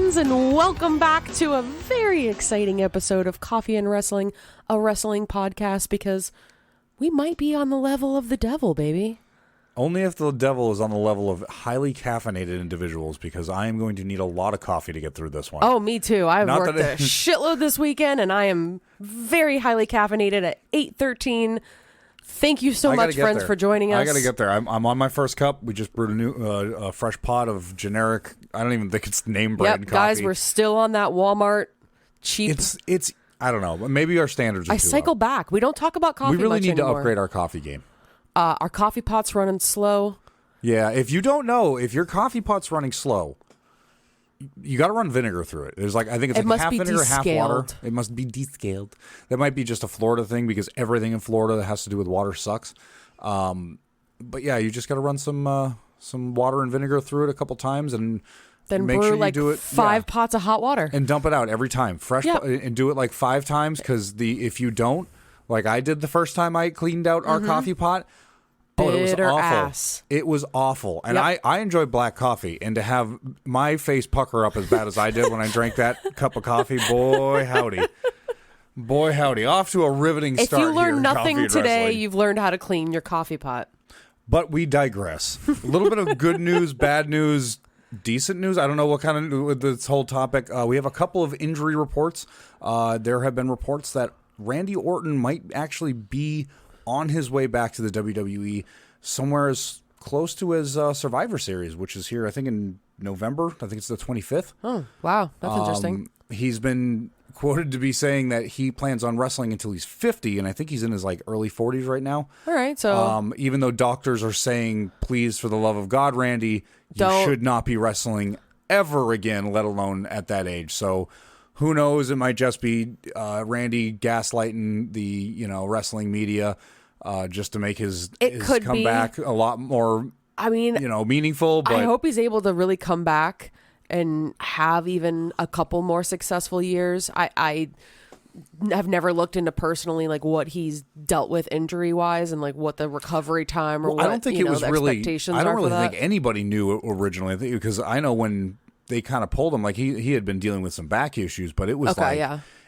friends, and welcome back to a very exciting episode of Coffee and Wrestling, a wrestling podcast, because we might be on the level of the devil, baby. Only if the devil is on the level of highly caffeinated individuals, because I am going to need a lot of coffee to get through this one. Oh, me too. I've worked a shitload this weekend, and I am very highly caffeinated at 8:13. Thank you so much, friends, for joining us. I got to get there. I'm on my first cup. We just brewed a new fresh pot of generic, I don't even think it's name brand coffee. Guys, we're still on that Walmart cheap. It's I don't know. Maybe our standards are too cycle low. back. We don't talk about coffee much anymore. We really need to upgrade our coffee game. Our coffee pot's running slow. Yeah, if you don't know, if your coffee pot's running slow, you got to run vinegar through it. There's like, I think it's like half vinegar, half water. It must be descaled. That might be just a Florida thing, because everything in Florida that has to do with water sucks. But yeah, you just got to run some water and vinegar through it a couple times, and then make brew sure you like do it, five pots of hot water and dump it out every time fresh. And do it like 5 times, because if you don't, like I did the first time I cleaned out our coffee pot. Oh, it was awful. Ass. It was awful. And I enjoy black coffee. And to have my face pucker up as bad as I did when I drank that cup of coffee, boy, howdy. Boy, howdy. Off to a riveting start. If you learn nothing today, wrestling. you've learned how to clean your coffee pot. But we digress. A little bit of good news, bad news, decent news. I don't know what kind of with this whole topic. We have a couple of injury reports. There have been reports that Randy Orton might actually be on his way back to the WWE somewhere as close to his Survivor Series, which is here, I think, in November. I think it's the 25th. Oh, wow. That's interesting. He's been quoted to be saying that he plans on wrestling until he's 50, and I think he's in his like early 40s right now. All right, so even though doctors are saying, please, for the love of God, Randy, you should not be wrestling ever again, let alone at that age. So who knows? It might just be Randy gaslighting the wrestling media just to make his comeback a lot more. I mean, meaningful. But I hope he's able to really come back and have even a couple more successful years. I have never looked into personally like what he's dealt with injury wise and like what the recovery time or what I don't think it was really. Expectations I don't are really for that. think anybody knew originally, because I know when they kind of pulled him, like he had been dealing with some back issues, but it was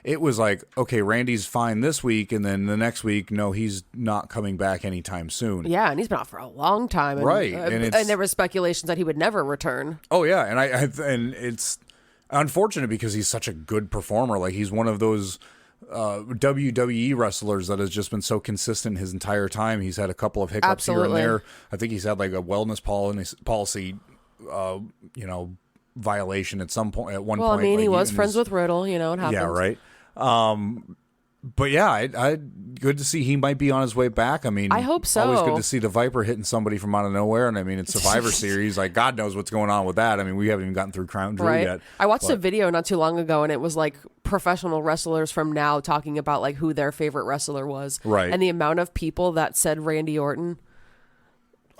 it was like, okay, Randy's fine this week, and then the next week, no, he's not coming back anytime soon. Yeah, and he's been out for a long time, and, right? And there was speculations that he would never return. Oh yeah, and it's unfortunate because he's such a good performer. Like he's one of those WWE wrestlers that has just been so consistent his entire time. He's had a couple of hiccups here and there. I think he's had like a wellness policy, violation at some point. At one point, well, I mean, he was friends with Riddle. It happens. Yeah, right. But yeah, I good to see he might be on his way back. I mean, I hope so. Always good to see the Viper hitting somebody from out of nowhere. And I mean, it's Survivor Series. Like, God knows what's going on with that. I mean, we haven't even gotten through Crown Jewel yet. I watched a video not too long ago, and it was like professional wrestlers from now talking about like who their favorite wrestler was. Right. And the amount of people that said Randy Orton.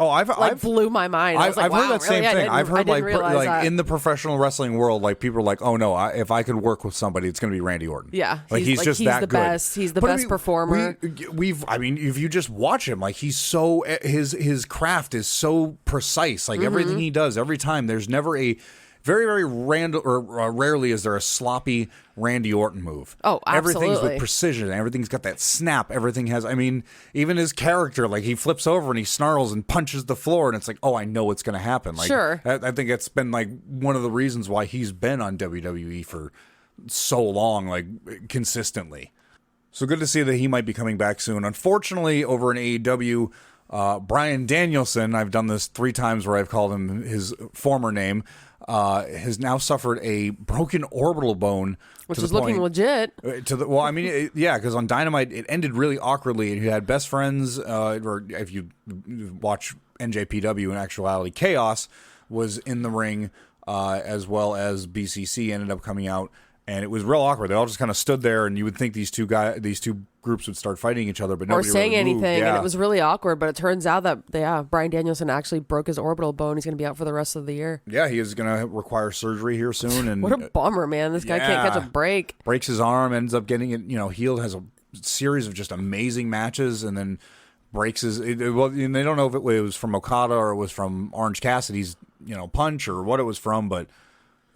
Oh, I've blew my mind. I've heard that same thing. I've heard like in the professional wrestling world, like people are like, oh no, if I could work with somebody, it's going to be Randy Orton. Yeah, like he's just that good. Best. He's the best performer. I mean, if you just watch him, like he's so his craft is so precise. Like everything he does, every time, there's never a very, very rarely is there a sloppy Randy Orton move. Oh, absolutely. Everything's with precision. Everything's got that snap. Everything has, I mean, even his character, like he flips over and he snarls and punches the floor, and it's like, oh, I know what's going to happen. Like, sure. I think it's been like one of the reasons why he's been on WWE for so long, like consistently. So good to see that he might be coming back soon. Unfortunately, over in AEW, Bryan Danielson, I've done this 3 times where I've called him his former name, has now suffered a broken orbital bone, which is looking legit. Because on Dynamite it ended really awkwardly, and he had best friends. Or if you watch NJPW, in actuality, Chaos was in the ring, as well as BCC ended up coming out. And it was real awkward. They all just kind of stood there, and you would think these two groups would start fighting each other, but nobody or saying really anything. Moved. Yeah. And it was really awkward. But it turns out that Bryan Danielson actually broke his orbital bone. He's going to be out for the rest of the year. Yeah, he is going to require surgery here soon. And what a bummer, man! This guy can't catch a break. Breaks his arm, ends up getting it, healed. Has a series of just amazing matches, and then breaks his. Well, they don't know if it was from Okada or it was from Orange Cassidy's, punch or what it was from, but.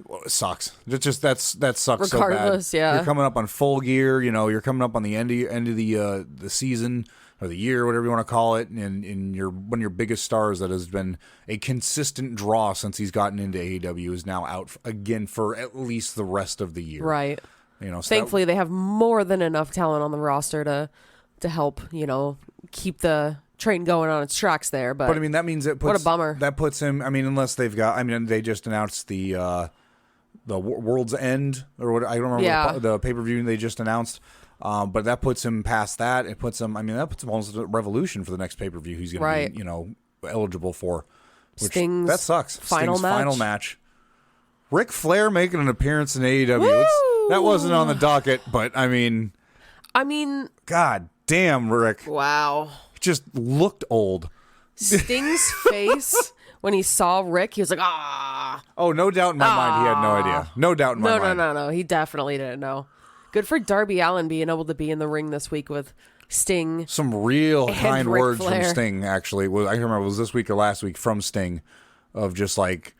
Well, it sucks. That sucks so bad. Regardless, yeah. You're coming up on Full Gear. You're coming up on the end of the season or the year, whatever you want to call it, and one of your biggest stars that has been a consistent draw since he's gotten into AEW is now out again for at least the rest of the year. Right. So thankfully, they have more than enough talent on the roster to help keep the train going on its tracks there. But I mean, that means what a bummer. That puts him. I mean, unless they've got. I mean, they just announced the World's End or what I don't remember. Yeah. The pay-per-view they just announced. But that puts him past that. It puts him. I mean, that puts him almost at Revolution for the next pay-per-view. He's going to be eligible for. Sting's that sucks. Final match. Ric Flair making an appearance in AEW. That wasn't on the docket, but I mean, God damn, Rick. Wow. Just looked old. Sting's face when he saw Rick, he was like, ah. Oh, no doubt in my mind, he had no idea. No doubt in my mind. No. He definitely didn't know. Good for Darby Allin being able to be in the ring this week with Sting. Some real kind Ric words Flair. from Sting, actually. I can't remember if it was this week or last week from Sting of just like,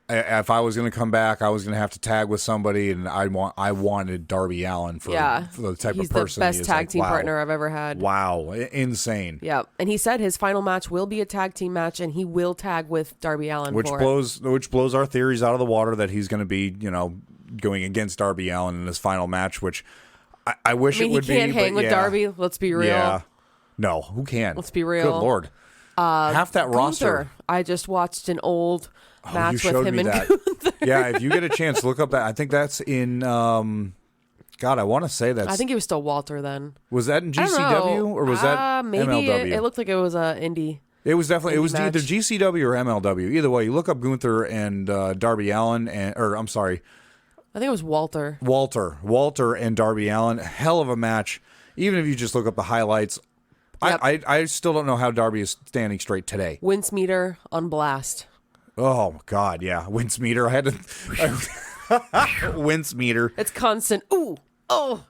if I was going to come back, I was going to have to tag with somebody, and I wanted Darby Allin for the type of person he is. He's the best tag team partner I've ever had. Wow, insane. Yeah, and he said his final match will be a tag team match, and he will tag with Darby Allin which blows our theories out of the water that he's going to be, going against Darby Allin in his final match, which I wish it would be. He can't hang with Darby. Let's be real. Yeah. No, who can? Let's be real. Good Lord. Half that roster. I just watched an old match with him and Gunther. Yeah, if you get a chance, look up that. I think that's in. God, I want to say that's. I think he was still Walter then. Was that in GCW or was that maybe MLW? It lothink it was indie. It was definitely. It was match. either GCW or MLW. Either way, you look up Gunther and Darby Allin, I'm sorry. I think it was Walter. Walter and Darby Allin. Hell of a match. Even if you just look up the highlights. Yep. I still don't know how Darby is standing straight today. Wince meter on blast. Oh God, yeah, Wince meter. I had to Wince meter. It's constant. Ooh, oh.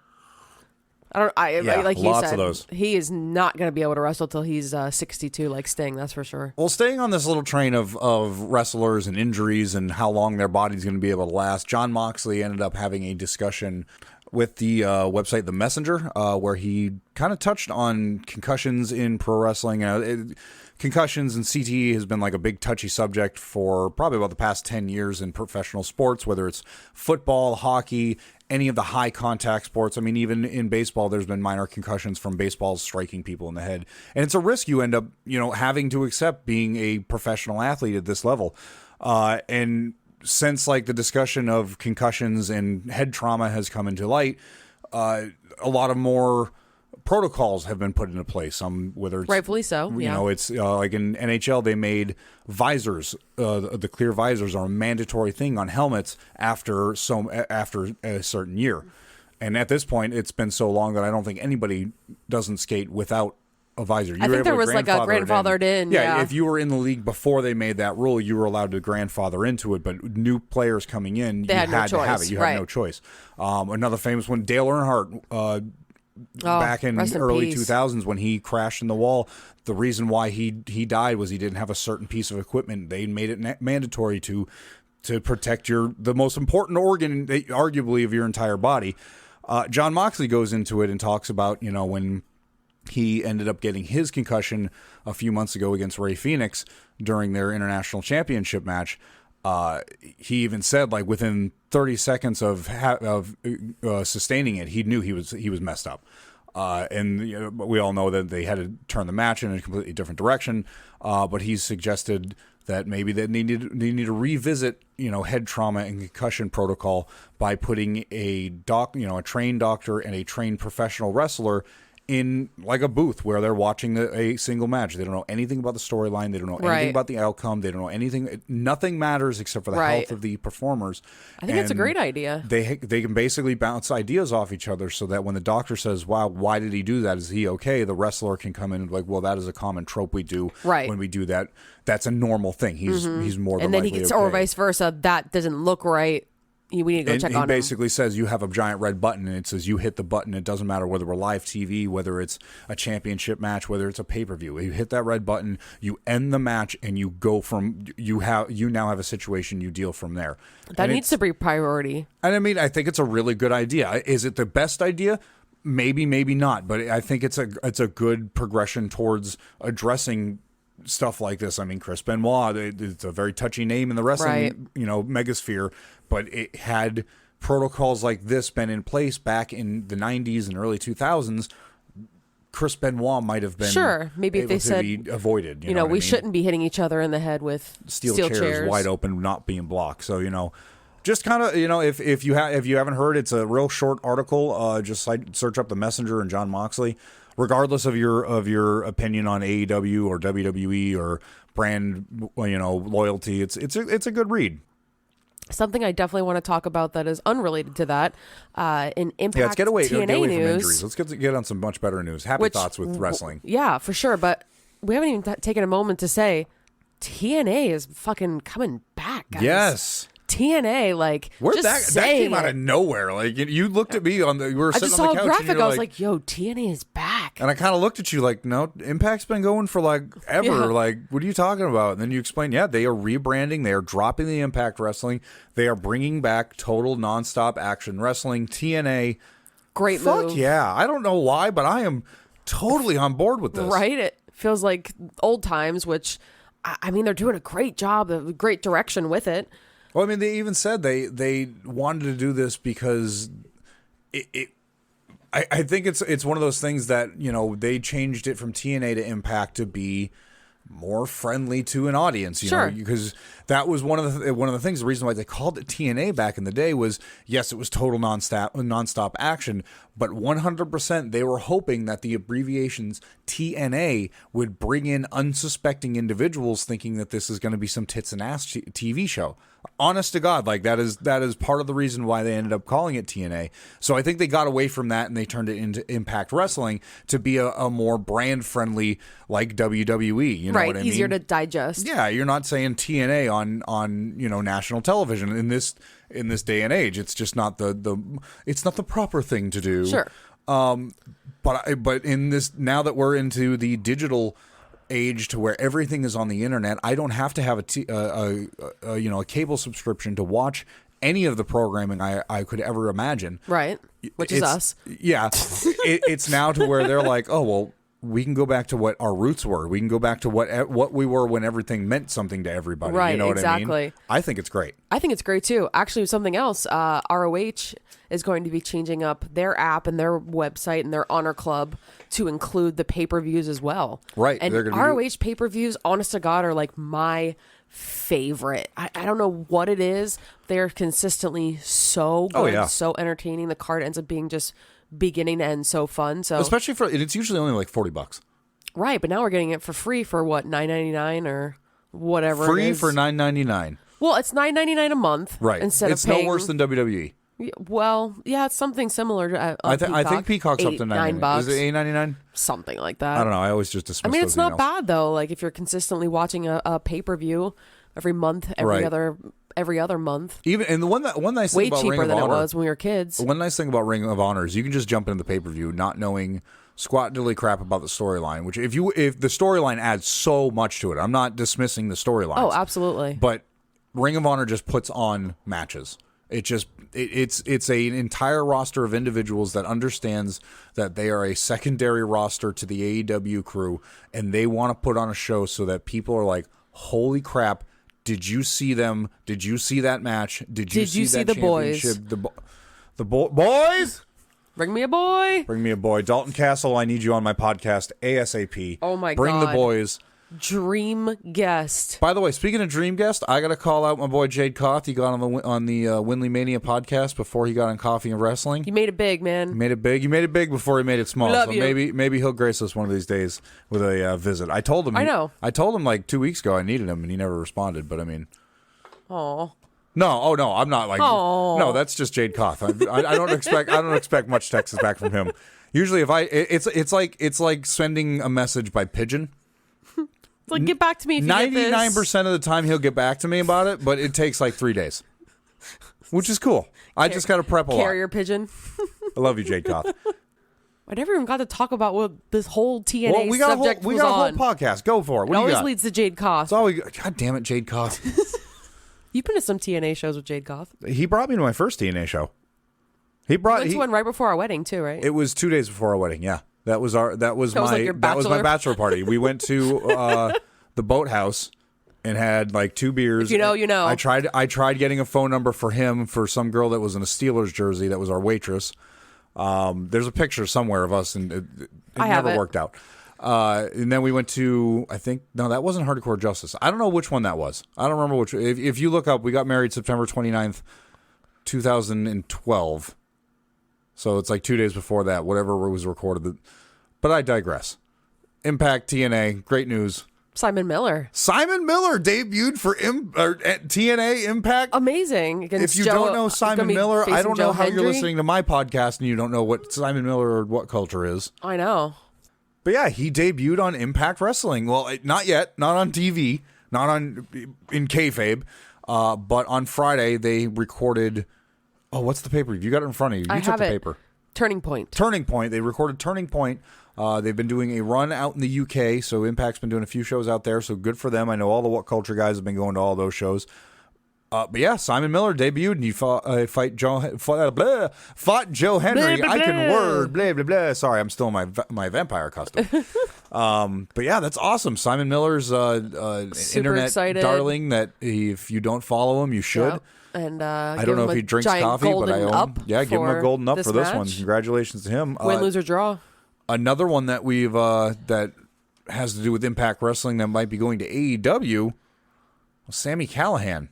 Like you lots said, of those. He is not going to be able to wrestle till he's 62, like Sting. That's for sure. Well, staying on this little train of wrestlers and injuries and how long their body's going to be able to last, Jon Moxley ended up having a discussion with the website The Messenger, where he kind of touched on concussions in pro wrestling. Concussions and CTE has been like a big touchy subject for probably about the past 10 years in professional sports, whether it's football, hockey, any of the high contact sports. I mean, even in baseball, there's been minor concussions from baseballs striking people in the head. And it's a risk you end up, having to accept being a professional athlete at this level. And since like the discussion of concussions and head trauma has come into light, a lot of more protocols have been put into place. Whether it's rightfully so, it's like in NHL they made visors. The clear visors are a mandatory thing on helmets after a certain year. And at this point, it's been so long that I don't think anybody doesn't skate without a visor. I think there was like a grandfathered in. Yeah, if you were in the league before they made that rule, you were allowed to grandfather into it. But new players coming in, you had to have it. You had no choice. Another famous one, Dale Earnhardt. Back in early 2000s when he crashed in the wall, the reason why he died was he didn't have a certain piece of equipment. They made it mandatory to protect the most important organ, arguably, of your entire body. Jon Moxley goes into it and talks about, when he ended up getting his concussion a few months ago against Rey Fenix during their international championship match. He even said, like, within 30 seconds of sustaining it, he knew he was messed up. And we all know that they had to turn the match in a completely different direction. But he suggested that maybe they need to revisit, head trauma and concussion protocol by putting a trained doctor and a trained professional wrestler in like a booth where they're watching a single match. They don't know anything about the storyline. They don't know anything about the outcome. They don't know anything. Nothing matters except for the health of the performers. I think it's a great idea. They can basically bounce ideas off each other so that when the doctor says, wow, why did he do that? Is he okay? The wrestler can come in and be like, well, that is a common trope we do when we do that. That's a normal thing. He's more than likely okay. Or vice versa. That doesn't look right. We need to go check he on him. basically says you have a giant red button, and it says you hit the button. It doesn't matter whether we're live TV, whether it's a championship match, whether it's a pay-per-view. You hit that red button, you end the match, and you go from you now have a situation, you deal from there. That needs to be priority. And I mean, I think it's a really good idea. Is it the best idea? Maybe, maybe not. But I think it's a good progression towards addressing stuff like this. I mean, Chris Benoit, it's a very touchy name in the wrestling, megasphere, but it had protocols like this been in place back in the 90s and early 2000s, Chris Benoit might have been maybe if they said be avoided. You know we shouldn't be hitting each other in the head with steel chairs wide open, not being blocked. So just kind of if you haven't heard, it's a real short article. Just search up The Messenger and Jon Moxley. Regardless of your opinion on AEW or WWE or brand loyalty, it's a good read. Something I definitely want to talk about that is unrelated to that. In Impact let's get away TNA from news. injuries. Let's get on some much better news. Happy thoughts with wrestling. Yeah, for sure. But we haven't even taken a moment to say TNA is fucking coming back, guys. Yes. TNA, like, that came out of nowhere. Like, you looked at me you were sitting on the couch. I just saw a graphic. I was like, yo, TNA is back. And I kind of looked at you like, no, Impact's been going for like ever. Yeah. Like, what are you talking about? And then you explained, they are rebranding. They are dropping the Impact Wrestling. They are bringing back total nonstop action wrestling. TNA. Great move. Fuck yeah. I don't know why, but I am totally on board with this. Right? It feels like old times, which, I mean, they're doing a great job, a great direction with it. Well, I mean, they even said they wanted to do this because I think it's one of those things that, they changed it from TNA to Impact to be more friendly to an audience, Sure. because that was one of the things. The reason why they called it TNA back in the day was, yes, it was total nonstop action, but 100% they were hoping that the abbreviations TNA would bring in unsuspecting individuals thinking that this is going to be some tits and ass TV show. Honest to God, like that is part of the reason why they ended up calling it TNA. So I think they got away from that and they turned it into Impact Wrestling to be a more brand friendly, like WWE. You know what I mean? Easier to digest. Yeah, you're not saying TNA on national television in this day and age. It's just not it's not the proper thing to do. Sure. But in this, now that we're into the digital age to where everything is on the internet, I don't have to have a cable subscription to watch any of the programming I could ever imagine. Right. Which is us. Yeah. It's now to where they're like, oh, well, we can go back to what our roots were. We can go back to what we were when everything meant something to everybody. Right, you know what I mean? exactly. I think it's great. I think it's great too. Actually, something else, ROH is going to be changing up their app and their website and their Honor Club to include the pay-per-views as well. Right. And ROH pay-per-views, honest to God, are like my favorite. I don't know what it is. They're consistently so good, so entertaining. The card ends up being just beginning to end so fun. So especially it's usually only like $40. Right, but now we're getting it for free for what, $9.99 or whatever. Free for $9.99. Well, it's $9.99 a month. Right. Instead it's of paying, no worse than WWE. Well, yeah, it's something similar to I think Peacock's up to $9. Is it $8.99? Something like that. I don't know. I always just dismiss. I mean, it's those not emails. bad though. Like if you're consistently watching a pay-per-view every month, every other month. And the one nice thing way about cheaper Ring of than Honor, it was when we were kids. One nice thing about Ring of Honor is you can just jump into the pay-per-view not knowing squat diddly crap about the storyline. Which if the storyline adds so much to it, I'm not dismissing the storyline. Oh, absolutely. But Ring of Honor just puts on matches. It's an entire roster of individuals that understands that they are a secondary roster to the AEW crew, and they want to put on a show so that people are like, "Holy crap! Did you see them? Did you see that match? Did you see that the boys? The boys? Bring me a boy. Bring me a boy. Dalton Castle, I need you on my podcast ASAP. Oh my Bring God. the boys." Dream guest. By the way, speaking of dream guest, I got to call out my boy Jade Koth. He got on the Winley Mania podcast before he got on Coffee and Wrestling. You made it big, man. You made it big. You made it big before he made it small. Love so you. maybe he'll grace us one of these days with a visit. I told him. I know. I told him like 2 weeks ago I needed him, and he never responded. But I mean, Aw. no, oh no, I'm not like. Aww. No, that's just Jade Koth. I don't expect much texts back from him. Usually, it's like sending a message by pigeon. It's like, get back to me if you get this. 99% of the time he'll get back to me about it, but it takes like 3 days. which is cool. I just got to prep a lot. Carrier pigeon. I love you, Jade Koth. I never even got to talk about what this whole TNA Well, we got subject a was whole on. podcast. Go for it. What It do you always got? leads to Jade Koth. It's all God damn it, Jade Koth. You've been to some TNA shows with Jade Koth. He brought me to my first TNA show. We went to one right before our wedding too, right? It was 2 days before our wedding. Yeah, that was my bachelor party. We went to the Boathouse and had like 2 beers. If you know, you know. I tried getting a phone number for him for some girl that was in a Steelers jersey that was our waitress. There's a picture somewhere of us, and it never worked out. And then we went to, that wasn't Hardcore Justice. I don't know which one that was. I don't remember which. If you look up, we got married September 29th, 2012. So it's like 2 days before that, whatever was recorded. But I digress. Impact TNA, great news. Simon Miller debuted for TNA Impact. Amazing. If you don't know Simon Miller, I don't know how you're listening to my podcast and you don't know what Simon Miller or what culture is. I know. But yeah, he debuted on Impact Wrestling. Well, not yet, not on TV, not in kayfabe, but on Friday they recorded. Oh, what's the paper? You got it in front of you. You took the paper. Turning Point. They recorded Turning Point. They've been doing a run out in the UK, so Impact's been doing a few shows out there, so good for them. I know all the What Culture guys have been going to all those shows. But yeah, Simon Miller debuted, and he fought Joe Henry. Blah, blah, I can blah. word, blah, blah, blah. Sorry, I'm still in my vampire costume. But yeah, that's awesome. Simon Miller's internet excited. darling that if you don't follow him, you should. Yep. And I don't know if he drinks coffee, but I own. Yeah, give him a golden up for this one. Congratulations to him. Win, lose, or draw. Another one that we've that has to do with Impact Wrestling that might be going to AEW. Sami Callihan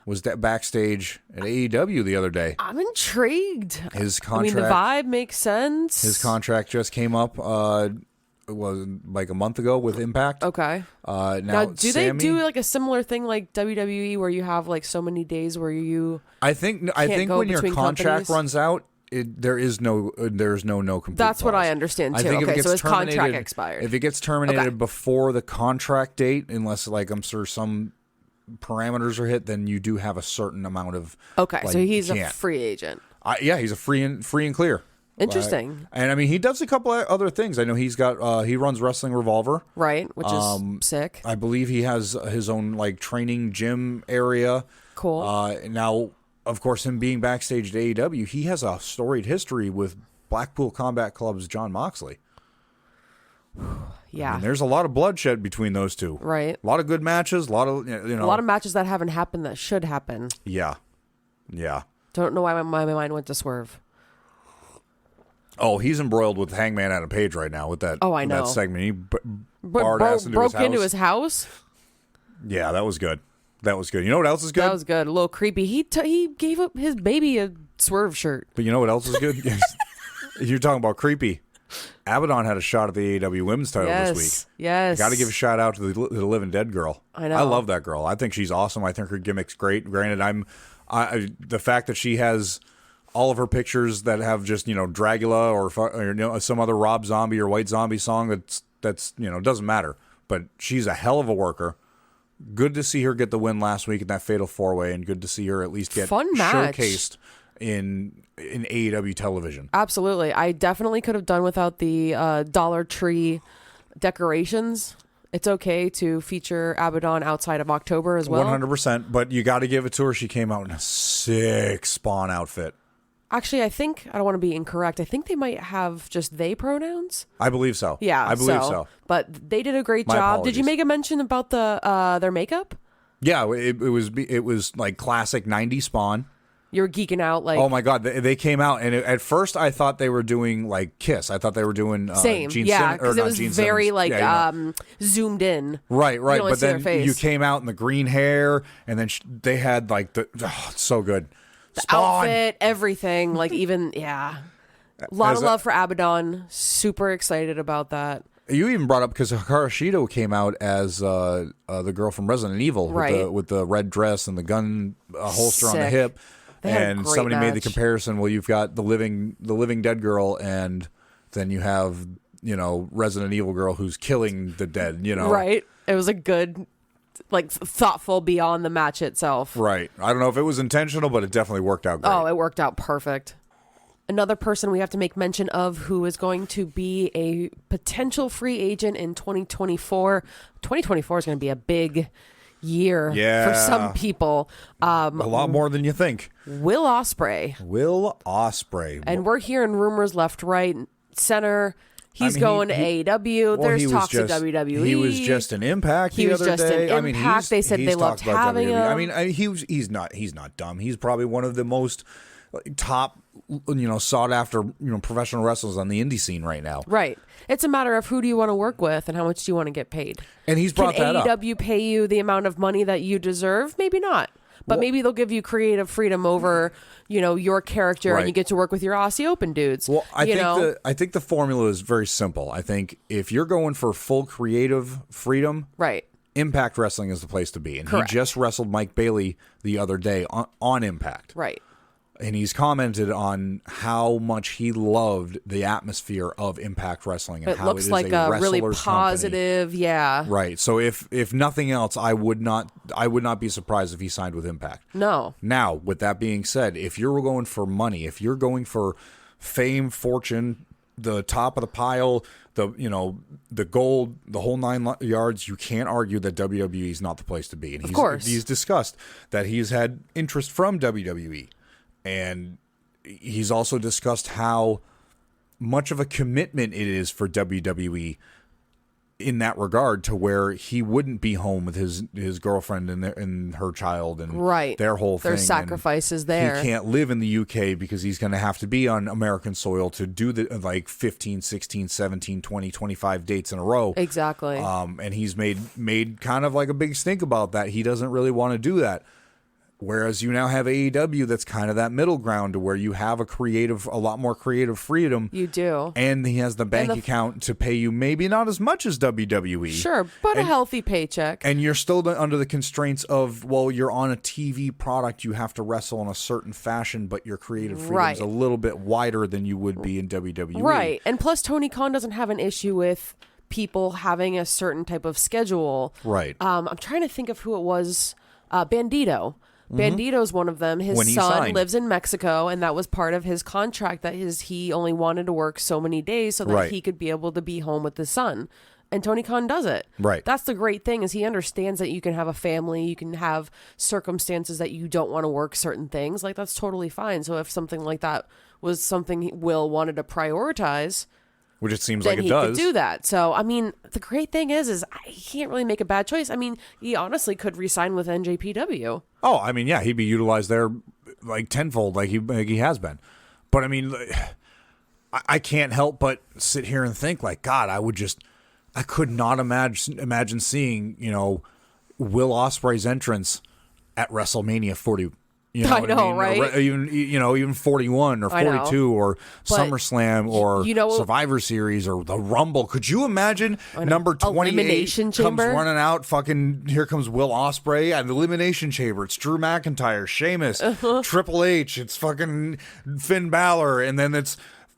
was backstage at AEW the other day. I'm intrigued. His contract. The vibe makes sense. His contract just came up. It was like a month ago with Impact. Okay. Now do they do like a similar thing like WWE where you have like so many days where you? I think when your contract runs out. There's no complete. That's what clause. I understand too. Okay, so his contract expired. If it gets terminated before the contract date, unless like I'm sure some parameters are hit, then you do have a certain amount of. Okay, like, so he's a free agent. He's a free and clear. Interesting. And I mean, he does a couple of other things. I know he's got he runs Wrestling Revolver, right, which is sick. I believe he has his own like training gym area. Cool. Now, of course, him being backstage at AEW, he has a storied history with Blackpool Combat Club's Jon Moxley. Yeah. I mean, there's a lot of bloodshed between those two. Right. A lot of good matches, a lot of a lot of matches that haven't happened that should happen. Yeah. Yeah. Don't know why my mind went to Swerve. Oh, he's embroiled with Hangman Adam Page right now with that. Oh, I know. That segment. He barred ass into his house. Yeah, that was good. That was good. You know what else is good? That was good. A little creepy. He gave up his baby a Swerve shirt. But you know what else is good? You're talking about creepy. Abaddon had a shot at the AEW Women's title this week. Yes. Got to give a shout out to the Living Dead girl. I know. I love that girl. I think she's awesome. I think her gimmick's great. Granted, the fact that she has all of her pictures that have just Dragula or some other Rob Zombie or White Zombie song that's doesn't matter. But she's a hell of a worker. Good to see her get the win last week in that Fatal 4-Way, and good to see her at least get showcased in AEW television. Absolutely. I definitely could have done without the Dollar Tree decorations. It's okay to feature Abaddon outside of October as well. 100%, but you got to give it to her. She came out in a sick Spawn outfit. Actually, I don't want to be incorrect. I think they might have just they pronouns. I believe so. Yeah, I believe so. But they did a great job. Apologies. Did you make a mention about their makeup? Yeah, it was like classic 90s Spawn. You were geeking out like. Oh my God, they came out and at first I thought they were doing like Kiss. I thought they were doing same. Gene because it was Gene very Simmons. zoomed in. Right. You But then you came out in the green hair, and then they had like it's so good. The Spawn. outfit, everything, like even A lot of love for Abaddon. Super excited about that. You even brought up because Hikaru Shido came out as the girl from Resident Evil, right? With the red dress and the gun holster Sick. on the hip. And somebody match. made the comparison. Well, you've got the living dead girl, and then you have Resident Evil girl who's killing the dead. Right. It was a good like thoughtful beyond the match itself. Right. I don't know if it was intentional, but it definitely worked out great. Oh, it worked out perfect. Another person we have to make mention of who is going to be a potential free agent in 2024. 2024 is going to be a big year for some people. A lot more than you think. Will Ospreay. Will Ospreay. And we're hearing rumors left, right, center. He's going to AEW. There's talks of WWE. He was just an Impact the other day. They said they loved having him. I mean, he's not dumb. He's probably one of the most top, sought after, professional wrestlers on the indie scene right now. Right. It's a matter of who do you want to work with and how much do you want to get paid. And he's brought that up. Can AEW pay you the amount of money that you deserve? Maybe not. But maybe they'll give you creative freedom over, your character, and you get to work with your Aussie Open dudes. Well, I think the formula is very simple. I think if you're going for full creative freedom, right, Impact Wrestling is the place to be. And correct. He just wrestled Mike Bailey the other day on Impact. Right. And he's commented on how much he loved the atmosphere of Impact Wrestling and it how looks it is like a really positive company. Yeah. Right. So if nothing else, I would not be surprised if he signed with Impact. No. Now, with that being said, if you're going for money, if you're going for fame, fortune, the top of the pile, the gold, the whole 9 yards, you can't argue that WWE is not the place to be. And of course. He's discussed that he's had interest from WWE. And he's also discussed how much of a commitment it is for WWE in that regard, to where he wouldn't be home with his girlfriend and her child and their whole thing. There's sacrifices there. He can't live in the UK because he's going to have to be on American soil to do the 15, 16, 17, 20, 25 dates in a row. Exactly. And he's made kind of like a big stink about that. He doesn't really want to do that. Whereas you now have AEW that's kind of that middle ground, to where you have a lot more creative freedom. You do. And he has the bank account to pay you maybe not as much as WWE. Sure, but a healthy paycheck. And you're still under the constraints of, you're on a TV product, you have to wrestle in a certain fashion, but your creative freedom is a little bit wider than you would be in WWE. Right. And plus, Tony Khan doesn't have an issue with people having a certain type of schedule. Right. I'm trying to think of who it was. Bandito. Bandito's one of them. His son signed. lives in Mexico, and that was part of his contract, that he only wanted to work so many days so that he could be able to be home with his son. And Tony Khan does it. Right. That's the great thing, is he understands that you can have a family, you can have circumstances that you don't want to work certain things. Like, that's totally fine. So if something like that was something Will wanted to prioritize, which it seems like it does, then he could do that. So, I mean, the great thing is he can't really make a bad choice. I mean, he honestly could re-sign with NJPW. Oh, I mean, yeah, he'd be utilized there like tenfold, like he has been. But I mean, I can't help but sit here and think, like, God, I could not imagine seeing, Will Ospreay's entrance at WrestleMania 40. I know, right? Or even 41 or 42 or SummerSlam or Survivor Series or the Rumble. Could you imagine number 28 Elimination Chamber comes running out? Fucking here comes Will Ospreay at the Elimination Chamber. It's Drew McIntyre, Sheamus, Triple H. It's fucking Finn Balor, and then it's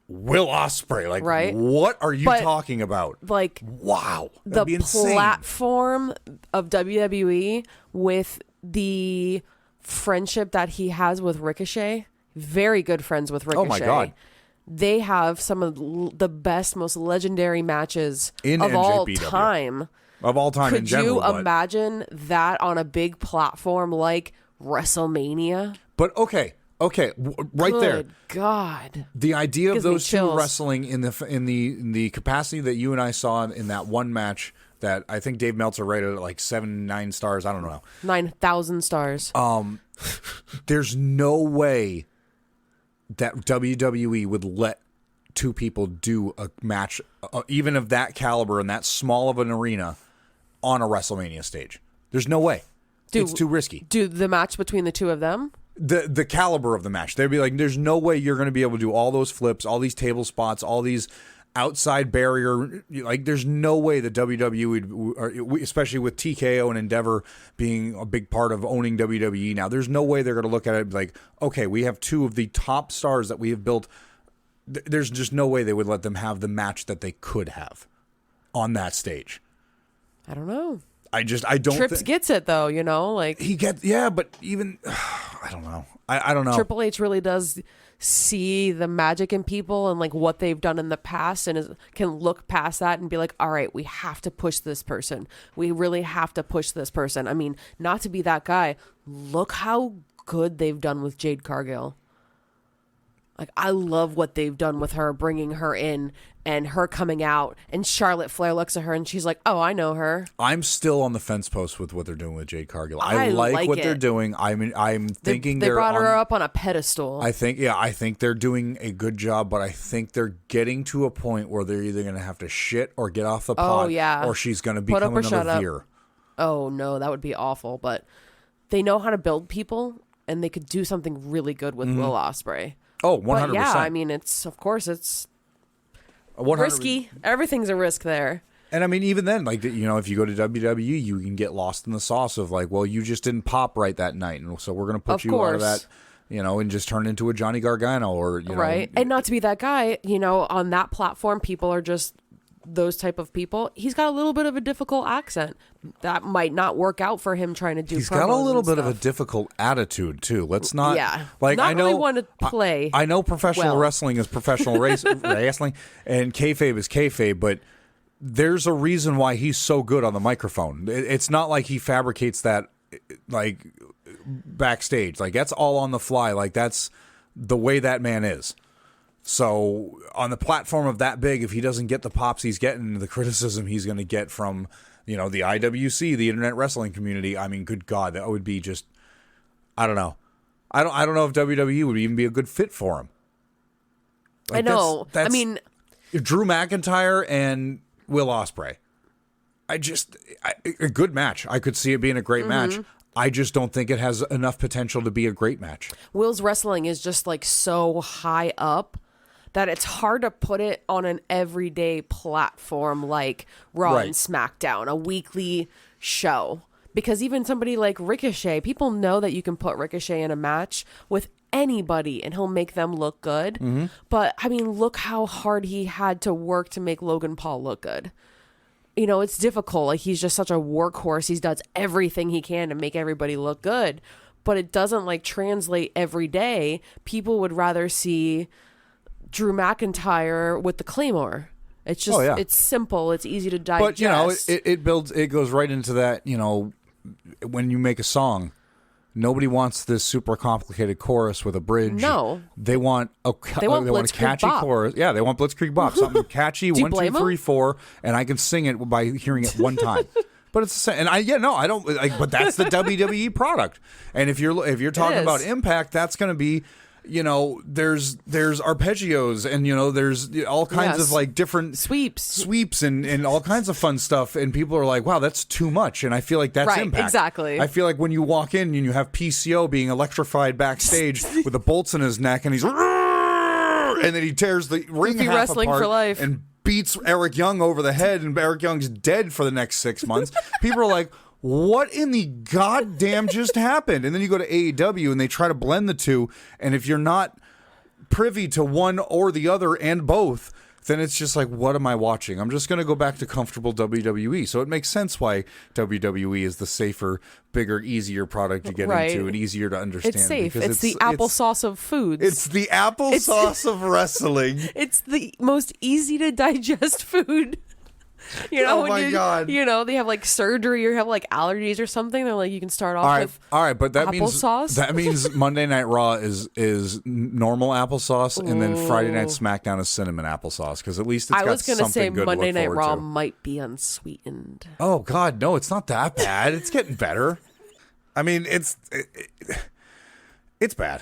Will Ospreay. Like, what are you talking about? Like, wow, the insane. Platform of WWE with the friendship that he has with Ricochet, very good friends with Ricochet. Oh my God. They have some of the best, most legendary matches of all time. Of all time in general. Could you imagine that on a big platform like WrestleMania? But okay, right there. Good God. The idea of those two chills. wrestling in the capacity that you and I saw in that one match that I think Dave Meltzer rated at like 7-9 stars. I don't know. 9,000 stars. There's no way that WWE would let two people do a match, even of that caliber and that small of an arena, on a WrestleMania stage. There's no way. It's too risky. Do the match between the two of them? The caliber of the match. They'd be like, there's no way you're going to be able to do all those flips, all these table spots, all these outside barrier. Like, there's no way that WWE, especially with TKO and Endeavor being a big part of owning WWE now, there's no way they're going to look at it like, okay, we have two of the top stars that we have built. There's just no way they would let them have the match that they could have on that stage. I don't know. I don't. Trips gets it though, you know, like he gets but even I don't know. I don't know. Triple H really does see the magic in people and like what they've done in the past, and can look past that and be like, all right, we have to push this person. We really have to push this person. I mean, not to be that guy. Look how good they've done with Jade Cargill. Like, I love what they've done with her, bringing her in and her coming out. And Charlotte Flair looks at her and she's like, oh, I know her. I'm still on the fence post with what they're doing with Jade Cargill. I like what they're doing. I'm thinking they brought her up on a pedestal. I think they're doing a good job, but I think they're getting to a point where they're either going to have to shit or get off the pot, or she's going to become another Veer. Oh, no, that would be awful. But they know how to build people, and they could do something really good with Will Ospreay. Oh, 100%. But yeah, I mean, it's 100%. risky. Everything's a risk there. And I mean, even then, like, you know, if you go to WWE, you can get lost in the sauce of like, well, you just didn't pop right that night, and so we're going to put you out of that, you know, and just turn into a Johnny Gargano or, you know. Right. And not to be that guy, you know, on that platform, people are just those type of people. He's got a little bit of a difficult accent. That might not work out for him trying to do. He's got a little bit of a difficult attitude too. Let's not. Yeah. Like, not I know. Really want to play. I know professional wrestling is professional wrestling, and kayfabe is kayfabe, but there's a reason why he's so good on the microphone. It's not like he fabricates that, like, backstage. Like, that's all on the fly. Like, that's the way that man is. So on the platform of that big, if he doesn't get the pops he's getting, the criticism he's going to get from, you know, the IWC, the Internet Wrestling community, I mean, good God, that would be just, I don't know. I don't know if WWE would even be a good fit for him. Like, I know. That's, I mean, Drew McIntyre and Will Ospreay. A good match. I could see it being a great match. I just don't think it has enough potential to be a great match. Will's wrestling is just like so high up that it's hard to put it on an everyday platform like Raw and SmackDown, a weekly show. Because even somebody like Ricochet, people know that you can put Ricochet in a match with anybody and he'll make them look good. But I mean, look how hard he had to work to make Logan Paul look good. You know, it's difficult. Like, he's just such a workhorse. He does everything he can to make everybody look good. But it doesn't like translate every day. People would rather see Drew McIntyre with the Claymore. It's just, it's simple. It's easy to digest. But, you know, it builds, it goes right into that, you know, when you make a song, nobody wants this super complicated chorus with a bridge. No. They want a catchy chorus. Yeah, they want Blitzkrieg Bop. Something catchy, 1, 2, 3, 4, and I can sing it by hearing it one time. But it's the same. And I don't like, but that's the WWE product. And if you're talking about Impact, that's going to be, you know, there's arpeggios, and, you know, there's all kinds of like different sweeps and all kinds of fun stuff, and people are like, wow, that's too much. And I feel like that's Impact. Exactly. I feel like when you walk in and you have PCO being electrified backstage with the bolts in his neck, and he's and then he tears the ring half wrestling apart for life and beats Eric Young over the head, and Eric Young's dead for the next 6 months. People are like, what in the goddamn just happened? And then you go to AEW and they try to blend the two. And if you're not privy to one or the other and both, then it's just like, what am I watching? I'm just going to go back to comfortable WWE. So it makes sense why WWE is the safer, bigger, easier product to get into and easier to understand. It's safe. It's the applesauce of foods. It's the applesauce of wrestling. It's the most easy to digest food. You know, God. You know, they have like surgery or have like allergies or something. They're like, you can start off with all right, but that applesauce. means Monday Night Raw is normal applesauce, and then Friday Night SmackDown is cinnamon applesauce, because at least it's got something good to look forward to. I was going to say Monday Night Raw might be unsweetened. Oh God, no, it's not that bad. It's getting better. I mean, it's bad.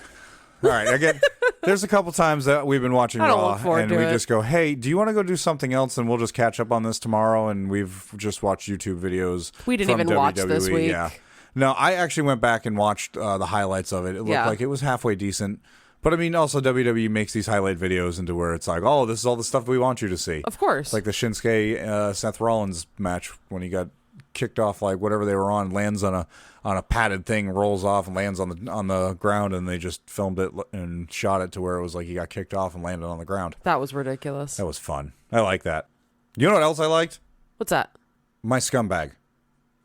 All right, again, there's a couple times that we've been watching Raw, and we just go, hey, do you want to go do something else, and we'll just catch up on this tomorrow, and we've just watched YouTube videos. We didn't even watch this week. Yeah. No, I actually went back and watched the highlights of it. It looked like it was halfway decent. But, I mean, also WWE makes these highlight videos into where it's like, oh, this is all the stuff we want you to see. Of course. It's like the Shinsuke Seth Rollins match when he got kicked off, like whatever they were on, lands on a padded thing, rolls off and lands on the ground, and they just filmed it and shot it to where it was like he got kicked off and landed on the ground. That was ridiculous. That was fun. I like that. You know what else I liked? What's that? My scumbag.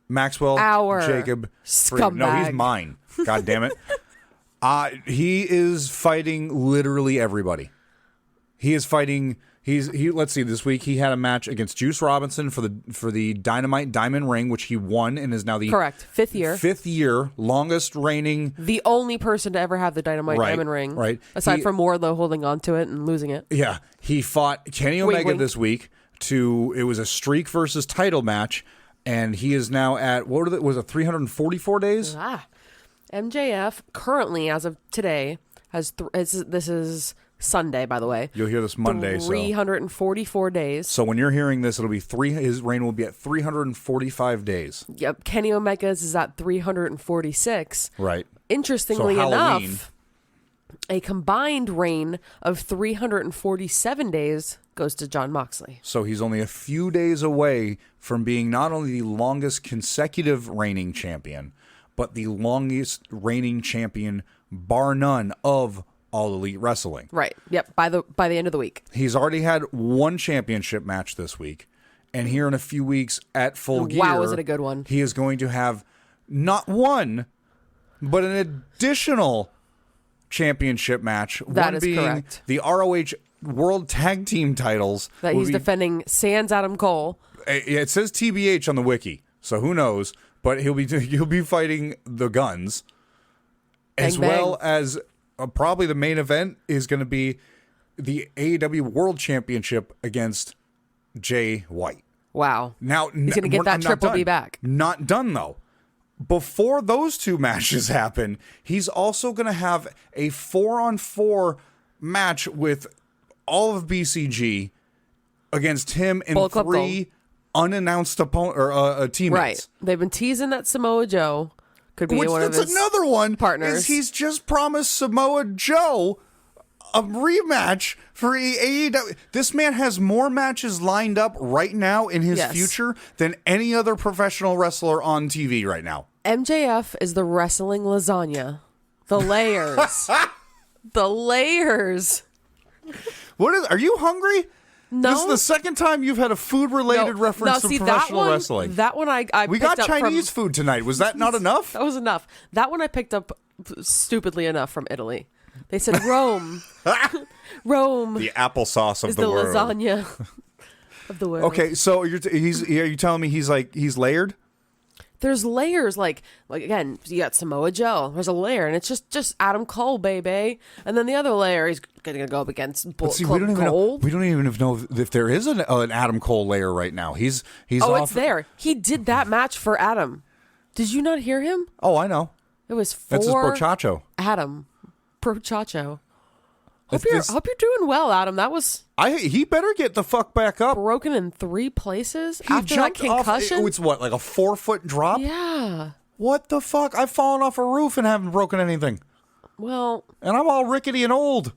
Maxwell, Our Jacob, scumbag. No, he's mine. God damn it. He is fighting literally everybody. He is fighting. Let's see. This week he had a match against Juice Robinson for the Dynamite Diamond Ring, which he won and is now the correct fifth year, longest reigning, the only person to ever have the Dynamite Diamond Ring, right? Aside from Wardlow holding on to it and losing it. Yeah, he fought Kenny Omega this week. It was a streak versus title match, and he is now at was it 344 days? MJF currently, as of today, has this is Sunday, by the way. You'll hear this Monday. 344 days. So when you're hearing this, it'll be his reign will be at 345 days. Yep. Kenny Omega's is at 346. Right. Interestingly enough, a combined reign of 347 days goes to Jon Moxley. So he's only a few days away from being not only the longest consecutive reigning champion, but the longest reigning champion, bar none, of All Elite Wrestling. Right. Yep. By the end of the week. He's already had one championship match this week. And here in a few weeks at Full Gear. Wow, is it a good one? He is going to have not one, but an additional championship match. That one is being correct. The ROH World Tag Team titles. That he's defending sans Adam Cole. It says TBH on the wiki, so who knows? But he'll be fighting the Guns, as well as probably the main event is going to be the AEW World Championship against Jay White. Wow. Now he's going to get that Triple B back. Not done though. Before those two matches happen, he's also going to have a 4-on-4 match with all of BCG against him and three unannounced opponent or teammates. Right. They've been teasing that Samoa Joe could be one of his another one partners. Is he's just promised Samoa Joe a rematch for AEW. This man has more matches lined up right now in his future than any other professional wrestler on TV right now. MJF is the wrestling lasagna. The layers. The layers. Are you hungry? No. This is the second time you've had a food-related reference to professional wrestling. That one I we picked got up Chinese food tonight. Was that not enough? That was enough. That one I picked up stupidly enough from Italy. They said Rome. Rome. The applesauce of the world. Lasagna of the world. Okay, so are you telling me he's layered? There's layers, like again, you got Samoa Joe. There's a layer, and it's just Adam Cole, baby. And then the other layer, he's going to go up against we don't even know if there is an Adam Cole layer right now. He's it's there. He did that match for Adam. Did you not hear him? Oh, I know. It was for That's his brochacho. Adam. Brochacho. Hope you're doing well, Adam. That was he better get the fuck back up. Broken in 3 places He after that concussion. It's what, like a 4-foot drop? Yeah. What the fuck? I've fallen off a roof and haven't broken anything. Well, and I'm all rickety and old.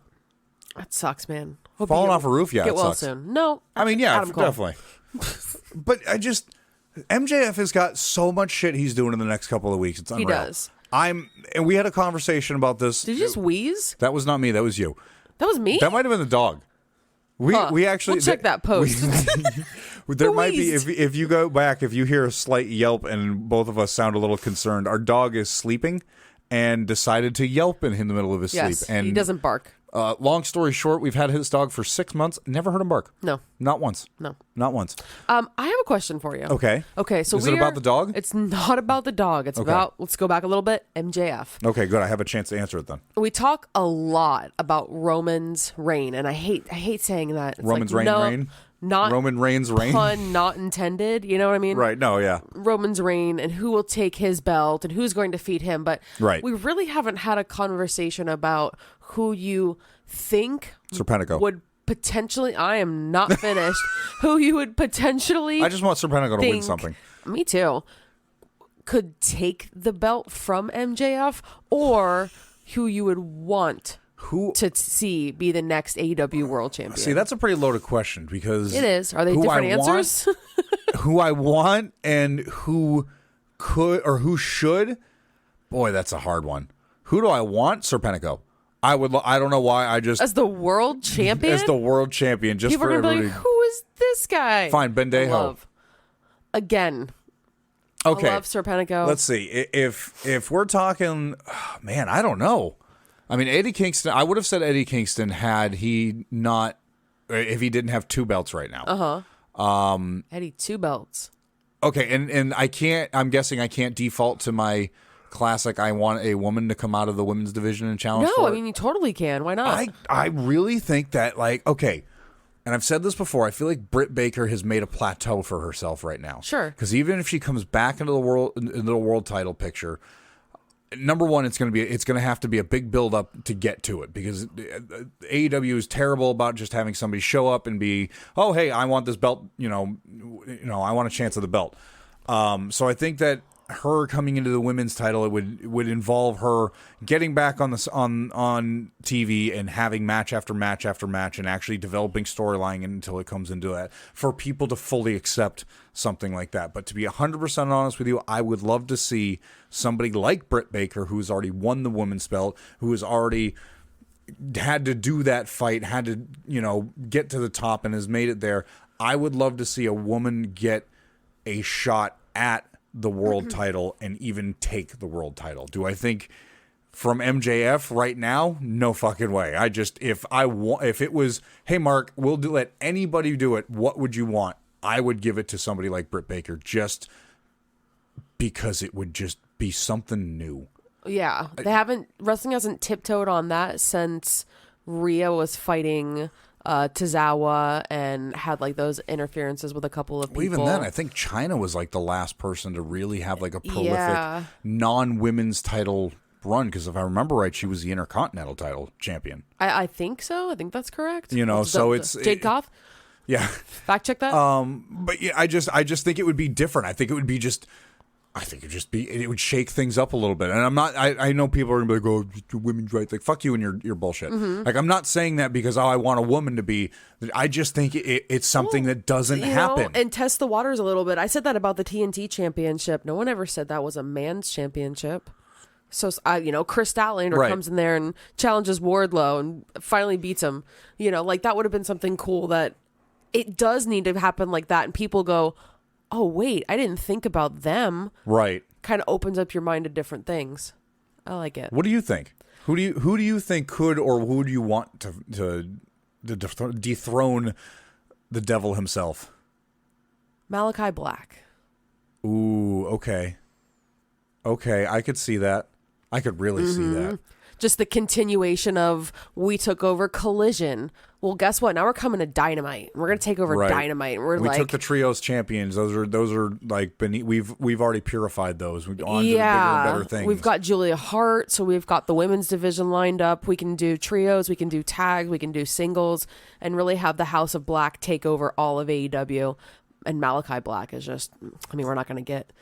That sucks, man. Falling off a roof, get well sucks. soon. No, I mean, yeah, Adam Cole. definitely. But MJF has got so much shit he's doing in the next couple of weeks. It's unreal. He does. And we had a conversation about this. Did you just wheeze? That was not me. That was you. That was me? That might have been the dog. We actually we'll check that post. There might be if you go back, if you hear a slight yelp and both of us sound a little concerned, our dog is sleeping and decided to yelp in the middle of his sleep. And he doesn't bark. Long story short, we've had his dog for 6 months. Never heard him bark. No. Not once. No. Not once. I have a question for you. Okay. So is it about the dog? It's not about the dog. It's about, let's go back a little bit, MJF. Okay, good. I have a chance to answer it then. We talk a lot about Roman's reign, and I hate saying that. It's Roman's reign? Not Roman Reigns' reign? Pun not intended. You know what I mean? Right. No, yeah. Roman's reign and who will take his belt and who's going to defeat him. But we really haven't had a conversation about who you think Serpentico would potentially, I am not finished, who you would potentially I just want Serpentico to win something. Me too. Could take the belt from MJF, or who you would want to see be the next AEW World Champion. See, that's a pretty loaded question because it is. Are they different answers? Who I want and who could or who should? Boy, that's a hard one. Who do I want? Serpentico. I don't know why. I just as the world champion. As the world champion, just people for are gonna everybody. be like, who is this guy? Fine, Bendejo. Again, Okay. I love Serpentico. Let's see. If we're talking, man, I don't know. I mean, Eddie Kingston, I would have said Eddie Kingston had he not, if he didn't have 2 belts right now. Eddie, 2 belts. Okay, and I'm guessing I can't default to my classic, I want a woman to come out of the women's division and challenge No, for I it. mean, you totally can. Why not? I really think that, like, okay, and I've said this before, I feel like Britt Baker has made a plateau for herself right now. Sure. Because even if she comes back into the world title picture, number one, it's going to have to be a big build up to get to it, because AEW is terrible about just having somebody show up and be, oh, hey, I want this belt, I want a chance at the belt. So I think that her coming into the women's title, it would involve her getting back on TV and having match after match after match and actually developing storyline until it comes into that, for people to fully accept something like that. But to be 100% honest with you, I would love to see somebody like Britt Baker, who's already won the women's belt, who has already had to do that fight, had to, get to the top and has made it there. I would love to see a woman get a shot at the world title and even take the world title. Do I think from MJF right now? No fucking way. If it was, hey Mark, let anybody do it, what would you want? I would give it to somebody like Britt Baker, just because it would just be something new. Yeah, wrestling hasn't tiptoed on that since Rhea was fighting Tozawa and had like those interferences with a couple of people. Well, even then, I think China was like the last person to really have like a prolific non-women's title run, because if I remember right, she was the Intercontinental title champion. I think so. I think that's correct. So it's Jade Koth. Yeah, fact check that. But yeah, I just think it would be different. I think it would shake things up a little bit. And I'm not, I know people are going to be like, oh, women's rights. Like, fuck you and your bullshit. Mm-hmm. Like, I'm not saying that because, I want a woman to be, I just think it's something that doesn't happen. And test the waters a little bit. I said that about the TNT championship. No one ever said that was a man's championship. So, Chris Statlander comes in there and challenges Wardlow and finally beats him. Like, that would have been something cool. That it does need to happen like that. And people go, oh, wait, I didn't think about them. Right. Kind of opens up your mind to different things. I like it. What do you think? Who do you think could, or who do you want to dethrone the devil himself? Malachi Black. Ooh, okay. Okay, I could see that. I could really see that. Just the continuation of, we took over Collision. Well, guess what? Now we're coming to Dynamite. We're going to take over Dynamite. We took the trios champions. Those are like beneath, we've already purified those. We've on to the bigger and better things. We've got Julia Hart, so we've got the women's division lined up. We can do trios, we can do tags, we can do singles, and really have the House of Black take over all of AEW. And Malachi Black is just, we're not going to get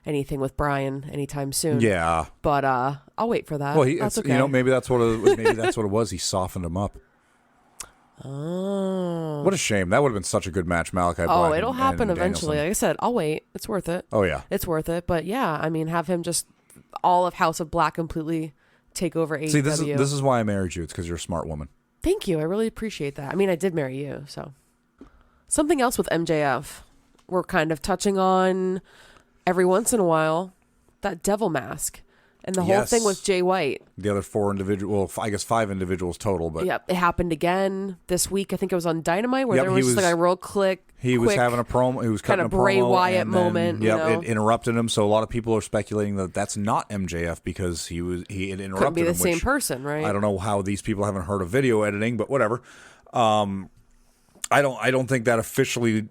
anything with Bryan anytime soon. Yeah, but I'll wait for that. Well, that's okay. Maybe that's what it was. Maybe that's what it was. He softened him up. Oh, what a shame! That would have been such a good match, Malachi Black. Oh, it'll happen and eventually. Danielson. Like I said, I'll wait. It's worth it. Oh yeah, it's worth it. But yeah, have him just all of House of Black completely take over AEW. See, this is why I married you. It's because you're a smart woman. Thank you. I really appreciate that. I did marry you. So something else with MJF, we're kind of touching on every once in a while. That devil mask and the whole thing with Jay White. The other 4 individuals, I guess 5 individuals total. But yep, it happened again this week. I think it was on Dynamite where there was just like a real quick. He was having a promo. He was cutting a promo. Bray Wyatt moment. Yep, it interrupted him. So a lot of people are speculating that that's not MJF because he had interrupted him. Couldn't be the same person, right? I don't know how these people haven't heard of video editing, but whatever. I don't think that officially,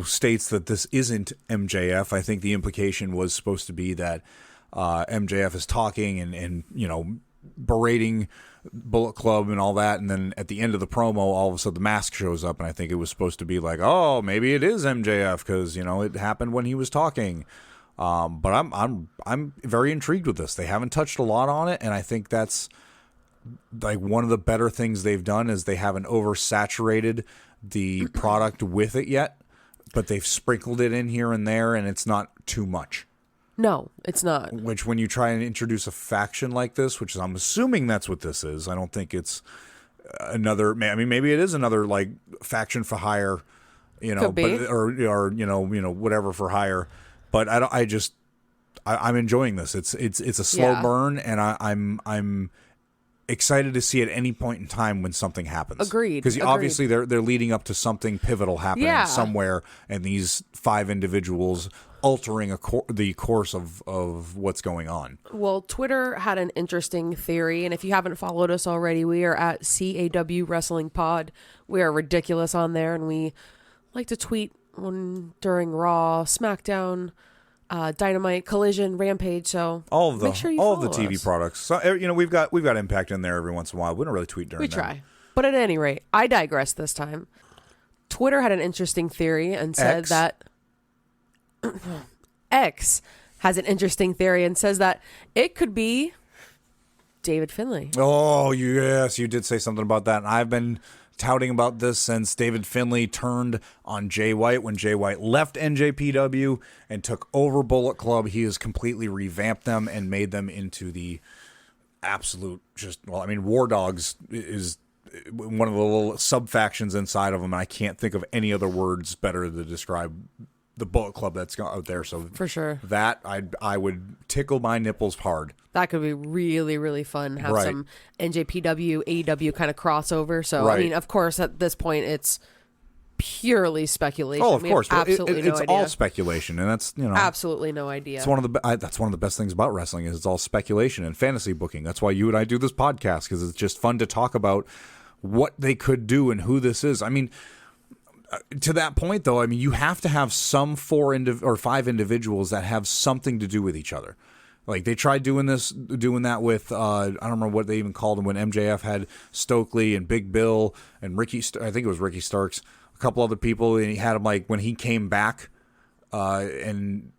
states that this isn't MJF. I think the implication was supposed to be that MJF is talking and berating Bullet Club and all that, and then at the end of the promo, all of a sudden the mask shows up, and I think it was supposed to be like, oh, maybe it is MJF because it happened when he was talking. But I'm very intrigued with this. They haven't touched a lot on it, and I think that's like one of the better things they've done is they haven't oversaturated the product with it yet, but they've sprinkled it in here and there, and it's not too much. No, it's not. Which when you try and introduce a faction like this, which is, I'm assuming that's what this is. I don't think it's another. Maybe it is another like faction for hire, Could be. or whatever for hire. But I I'm enjoying this. It's a slow burn, and I'm excited to see at any point in time when something happens. Agreed. Because obviously they're leading up to something pivotal happening somewhere, and these 5 individuals altering the course of what's going on. Well, Twitter had an interesting theory, and if you haven't followed us already, we are at CAW Wrestling Pod. We are ridiculous on there, and we like to tweet during Raw, SmackDown, Dynamite, Collision, Rampage. So make sure you all of the follow TV us. products. So we've got Impact in there every once in a while. We don't really tweet during. We try, but at any rate, I digress this time. Twitter had an interesting theory and said that X has an interesting theory and says that it could be David Finlay. Oh yes, you did say something about that, and I've been touting about this since David Finlay turned on Jay White when Jay White left NJPW and took over Bullet Club. He has completely revamped them and made them into the absolute War Dogs is one of the little sub factions inside of them, and I can't think of any other words better to describe the Bullet Club that's out there. So for sure, that I would tickle my nipples hard. That could be really, really fun. Have some NJPW, AEW kind of crossover. So, I mean, of course, at this point, it's purely speculation. Oh, of course. Absolutely no idea. It's all speculation, and that's, absolutely no idea. It's that's one of the best things about wrestling is it's all speculation and fantasy booking. That's why you and I do this podcast, because it's just fun to talk about what they could do and who this is. I mean, to that point, though, I mean, you have to have some 4 or 5 individuals that have something to do with each other. Like, they tried doing that with, I don't remember what they even called him when MJF had Stokely and Big Bill and I think it was Ricky Starks, a couple other people, and he had him, like, when he came back, and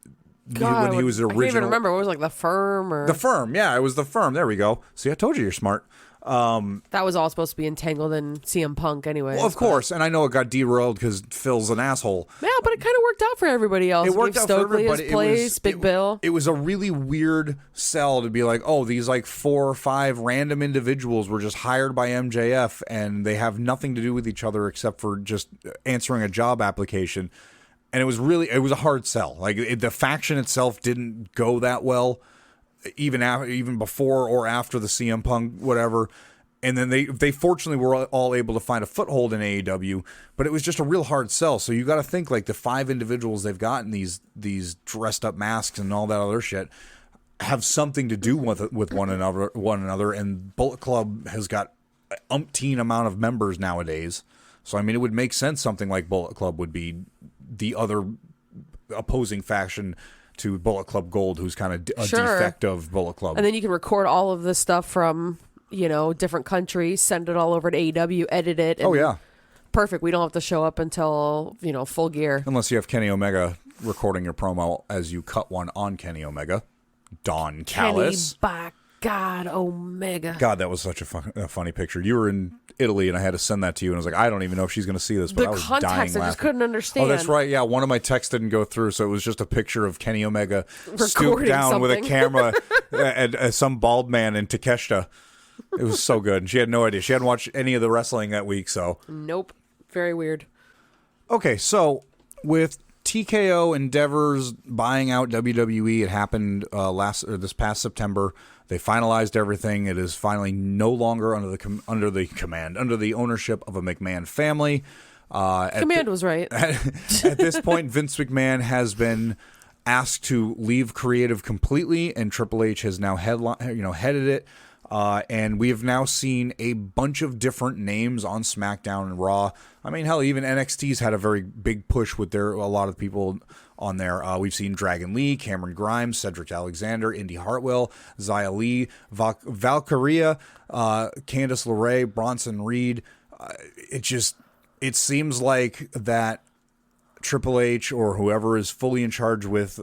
when he was the original. I can't even remember. What was, like, The Firm? The Firm, yeah, it was The Firm. There we go. See, I told you you're smart. That was all supposed to be entangled in CM Punk anyway. Well, of course, and I know it got derailed because Phil's an asshole. Yeah, but it kind of worked out for everybody else. It worked out Stokely for everybody. His place, Big Bill. It was a really weird sell to be like, oh, these like 4 or 5 random individuals were just hired by MJF, and they have nothing to do with each other except for just answering a job application. And it was a hard sell. Like the faction itself didn't go that well. Even before or after the CM Punk whatever, and then they fortunately were all able to find a foothold in AEW, but it was just a real hard sell. So you got to think like the 5 individuals they've gotten these dressed up masks and all that other shit have something to do with one another, and Bullet Club has got an umpteen amount of members nowadays. So I mean, it would make sense something like Bullet Club would be the other opposing faction to Bullet Club Gold, who's kind of a defect of Bullet Club. And then you can record all of this stuff from, different countries, send it all over to AEW, edit it. And perfect. We don't have to show up until, full gear. Unless you have Kenny Omega recording your promo as you cut one on Kenny Omega. Don Callis. Kenny, by God, Omega. God, that was such a funny picture. You were in Italy, and I had to send that to you, and I was like, I don't even know if she's going to see this, but I was dying laughing. I just couldn't understand. Oh, that's right. Yeah, one of my texts didn't go through, so it was just a picture of Kenny Omega stooped down something. with a camera at some bald man in Takeshita. It was so good, and she had no idea. She hadn't watched any of the wrestling that week, so. Nope. Very weird. Okay, so with TKO Endeavor's buying out WWE, it happened this past September. They finalized everything. It is finally no longer under the ownership of a McMahon family. Command was right. At this point, Vince McMahon has been asked to leave creative completely, and Triple H has now headed it. And we have now seen a bunch of different names on SmackDown and Raw. I mean, hell, even NXT's had a very big push with a lot of people on there. We've seen Dragon Lee, Cameron Grimes, Cedric Alexander, Indy Hartwell, Xia Li, Valkyria, Candice LeRae, Bronson Reed. It seems like that Triple H or whoever is fully in charge with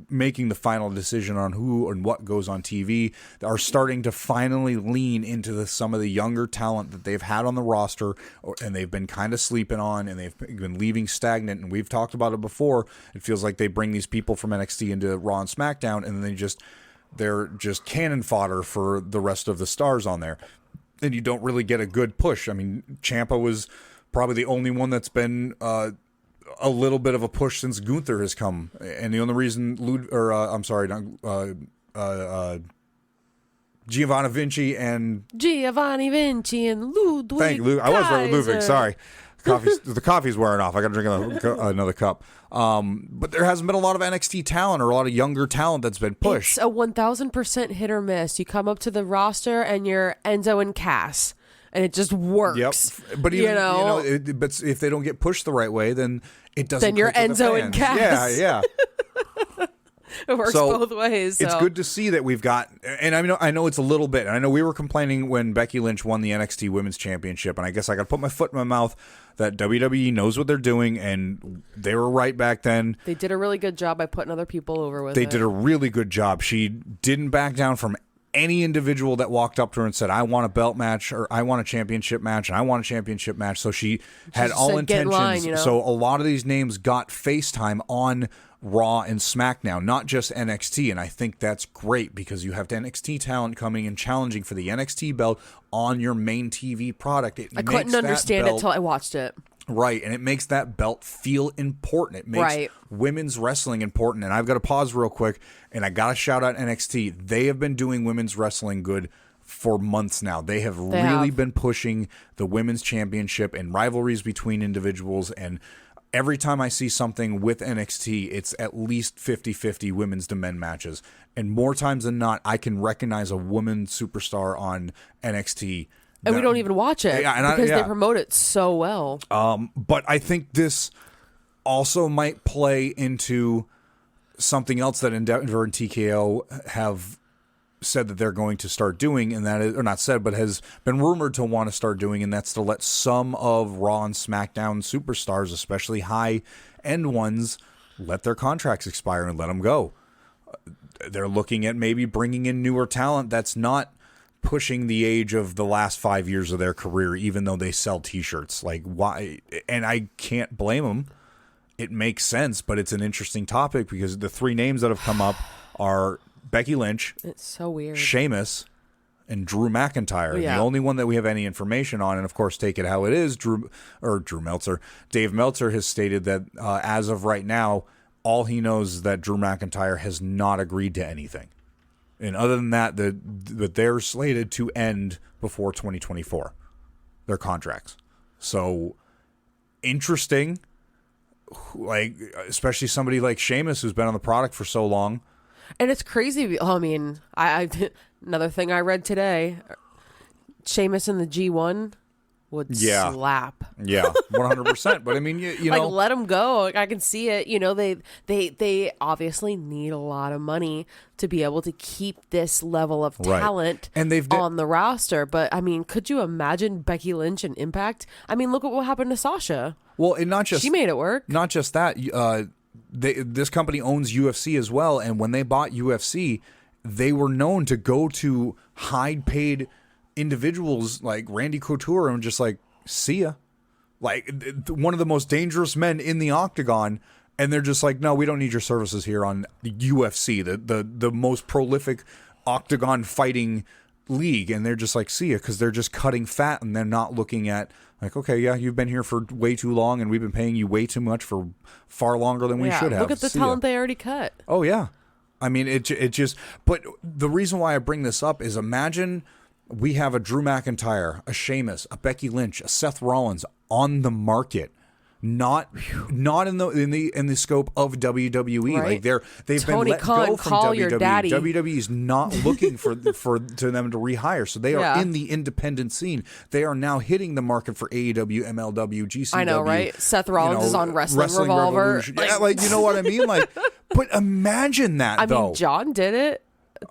making the final decision on who and what goes on TV are starting to finally lean into some of the younger talent that they've had on the roster, and they've been kind of sleeping on, and they've been leaving stagnant. And we've talked about it before. It feels like they bring these people from NXT into Raw and SmackDown, and then they're just cannon fodder for the rest of the stars on there. And you don't really get a good push. I mean, Ciampa was probably the only one that's been a little bit of a push since Gunther has come, and the only reason Giovanni Vinci and Ludwig. Thank you, I was right with Ludwig. Kaiser. Sorry, the coffee's wearing off. I got to drink another cup. But there hasn't been a lot of NXT talent or a lot of younger talent that's been pushed. It's a 1,000% hit or miss. You come up to the roster and you're Enzo and Cass, and it just works. Yep. But even, but if they don't get pushed the right way, then it doesn't. Then you're click with the Enzo and fans. Cass. Yeah. It works both ways. So. It's good to see that we've got, and I know it's a little bit, and I know we were complaining when Becky Lynch won the NXT Women's Championship, and I guess I got to put my foot in my mouth that WWE knows what they're doing, and they were right back then. They did a really good job by putting other people over with it. They did a really good job. She didn't back down from any individual that walked up to her and said, I want a belt match, or I want a championship match, and I want a championship match. So she had all intentions. So a lot of these names got FaceTime on Raw and SmackDown, not just NXT, and I think that's great because you have NXT talent coming and challenging for the NXT belt on your main TV product. I couldn't understand it till I watched it. Right, and it makes that belt feel important. It makes women's wrestling important. And I've got to pause real quick, and I got to shout out NXT. They have been doing women's wrestling good for months now. They have really been pushing the women's championship and rivalries between individuals, and every time I see something with NXT, it's at least 50-50 women's to men matches. And more times than not, I can recognize a woman superstar on NXT. And we don't even watch it because they promote it so well. But I think this also might play into something else that Endeavor and TKO have said that they're going to start doing, and that is, or not said, but has been rumored to want to start doing, and that's to let some of Raw and SmackDown superstars, especially high-end ones, let their contracts expire and let them go. They're looking at maybe bringing in newer talent that's not pushing the age of the last 5 years of their career, even though they sell T-shirts. Like, why? And I can't blame them. It makes sense, but it's an interesting topic because the three names that have come up are Becky Lynch, it's so weird, Sheamus, and Drew McIntyre. Yeah. The only one that we have any information on, and of course, take it how it is, Dave Meltzer has stated that as of right now, all he knows is that Drew McIntyre has not agreed to anything. And other than that, they're slated to end before 2024, their contracts. So, interesting, like, especially somebody like Sheamus who's been on the product for so long. And it's crazy. I mean, I another thing I read today, Sheamus in the G1 would slap. Yeah, 100%. But I mean, you know, like, let him go. Like, I can see it. You know, they obviously need a lot of money to be able to keep this level of talent and they've on the roster. But I mean, could you imagine Becky Lynch and Impact? I mean, look at what happened to Sasha. Well, and not just she made it work. Not just that. This company owns UFC as well, and when they bought UFC, they were known to go to high-paid individuals like Randy Couture and just like, see ya. Like, one of the most dangerous men in the octagon, and they're just like, no, we don't need your services here on the UFC, the most prolific octagon fighting league. And they're just like, see ya, because they're just cutting fat, and they're not looking at, like, okay, yeah, you've been here for way too long, and we've been paying you way too much for far longer than we should have. Look at the talent they already cut. Oh, yeah. I mean, it just... But the reason why I bring this up is, imagine we have a Drew McIntyre, a Sheamus, a Becky Lynch, a Seth Rollins on the market, not in the scope of WWE. Right. Like, they've Tony been let Khan, go from call WWE. your daddy. WWE is not looking for them to rehire, so they are in the independent scene. They are now hitting the market for AEW, MLW, GCW. I know, right? Seth Rollins is on Wrestling Revolver. Like, you know what I mean? Like, but imagine that. I mean, John did it.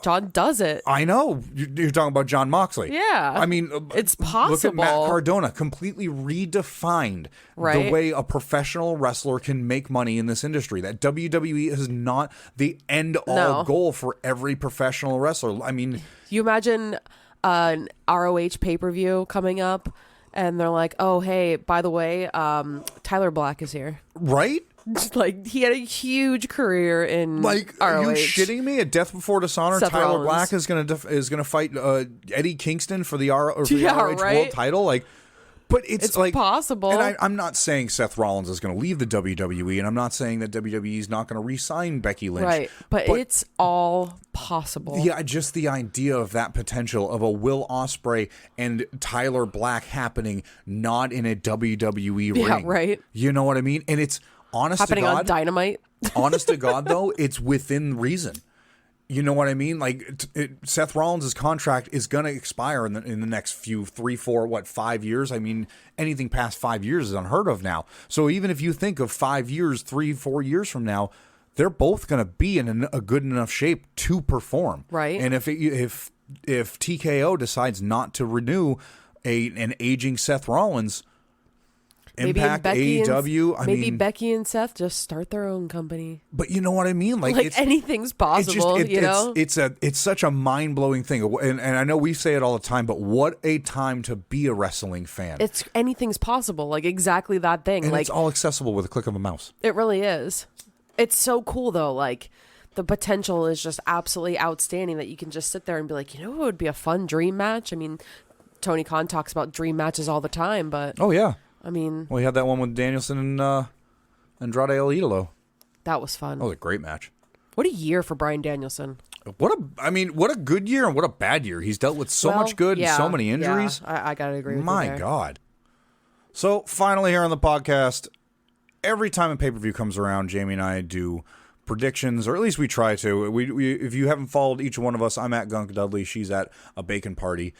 John does it. I know. You're talking about Jon Moxley. Yeah. I mean, it's possible. Look at Matt Cardona. Completely redefined the way a professional wrestler can make money in this industry. That WWE is not the end-all goal for every professional wrestler. I mean... You imagine an ROH pay-per-view coming up, and they're like, oh, hey, by the way, Tyler Black is here. Right? Like, he had a huge career in like, ROH. Are you shitting me? At Death Before Dishonor, Seth Tyler Rollins. Black is gonna fight Eddie Kingston for the ROH World Title. Like, But it's like possible. And I'm not saying Seth Rollins is going to leave the WWE, and I'm not saying that WWE is not going to re-sign Becky Lynch. Right, but it's all possible. Yeah, just the idea of that potential of a Will Ospreay and Tyler Black happening not in a WWE ring. Yeah, right. You know what I mean? And it's honest happening to God. On Dynamite. Honest to God, though, it's within reason. You know what I mean? Like Seth Rollins' contract is going to expire in the next 3, 4, 5 years. I mean, anything past 5 years is unheard of now. So even if you think of 5 years, 3, 4 years from now, they're both going to be in a good enough shape to perform. Right. And if TKO decides not to renew an aging Seth Rollins, Impact, AEW, maybe Becky and Seth just start their own company. But you know what I mean? Like anything's possible, It's such a mind-blowing thing. And I know we say it all the time, but what a time to be a wrestling fan. Anything's possible, like exactly that thing. And like it's all accessible with a click of a mouse. It really is. It's so cool, though. Like, the potential is just absolutely outstanding that you can just sit there and be like, you know what would be a fun dream match? I mean, Tony Khan talks about dream matches all the time, but... Oh, yeah. I mean... We had that one with Danielson and Andrade El Idolo. That was fun. That was a great match. What a year for Bryan Danielson. What a good year and what a bad year. He's dealt with so much good and so many injuries. Yeah, I gotta agree with you My there. God. So, finally here on the podcast, every time a pay-per-view comes around, Jamie and I do predictions, or at least we try to. We if you haven't followed each one of us, I'm at Gunk Dudley. She's at a Bacon Party.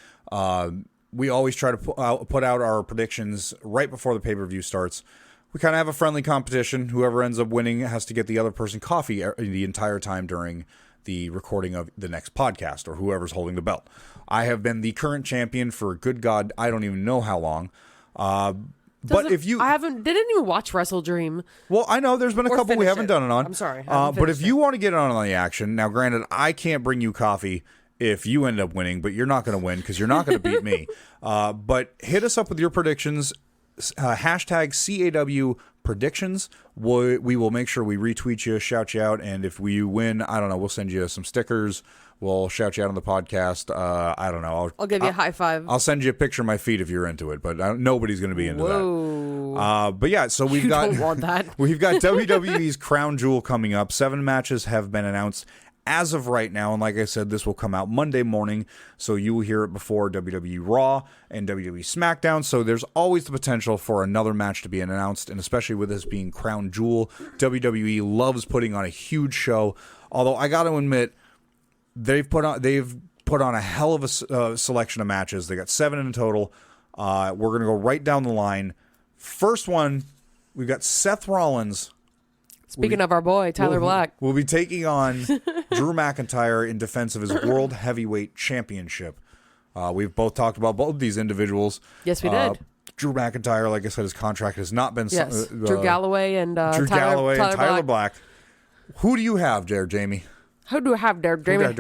We always try to put out our predictions right before the pay-per-view starts. We kind of have a friendly competition. Whoever ends up winning has to get the other person coffee the entire time during the recording of the next podcast, or whoever's holding the belt. I have been the current champion for good God, I don't even know how long. But if you... didn't even watch Wrestle Dream. Well, I know there's been a couple we haven't done it on. I'm sorry. But if you want to get on the action, now granted, I can't bring you coffee if you end up winning, but you're not going to win because you're not going to beat me. But hit us up with your predictions. Hashtag CAW predictions. We will make sure we retweet you, shout you out, and if we win, I don't know, we'll send you some stickers. We'll shout you out on the podcast. I don't know. I'll give you a high five. I'll send you a picture of my feet if you're into it, but nobody's going to be into that. But yeah, so we've got don't want that. We've got WWE's Crown Jewel coming up. 7 matches have been announced as of right now, and like I said, this will come out Monday morning, so you will hear it before WWE Raw and WWE SmackDown. So there's always the potential for another match to be announced, and especially with this being Crown Jewel, WWE loves putting on a huge show. Although I got to admit, they've put on a hell of a selection of matches. They got 7 in total. We're going to go right down the line. First one, we've got Seth Rollins. Speaking of our boy, Tyler Black. We'll be taking on Drew McIntyre in defense of his World Heavyweight Championship. We've both talked about both these individuals. Yes, we did. Drew McIntyre, like I said, his contract has not been... Yes, Drew Galloway and Tyler Black. Who do you have there, Jamie? Who do I have there, Jamie? I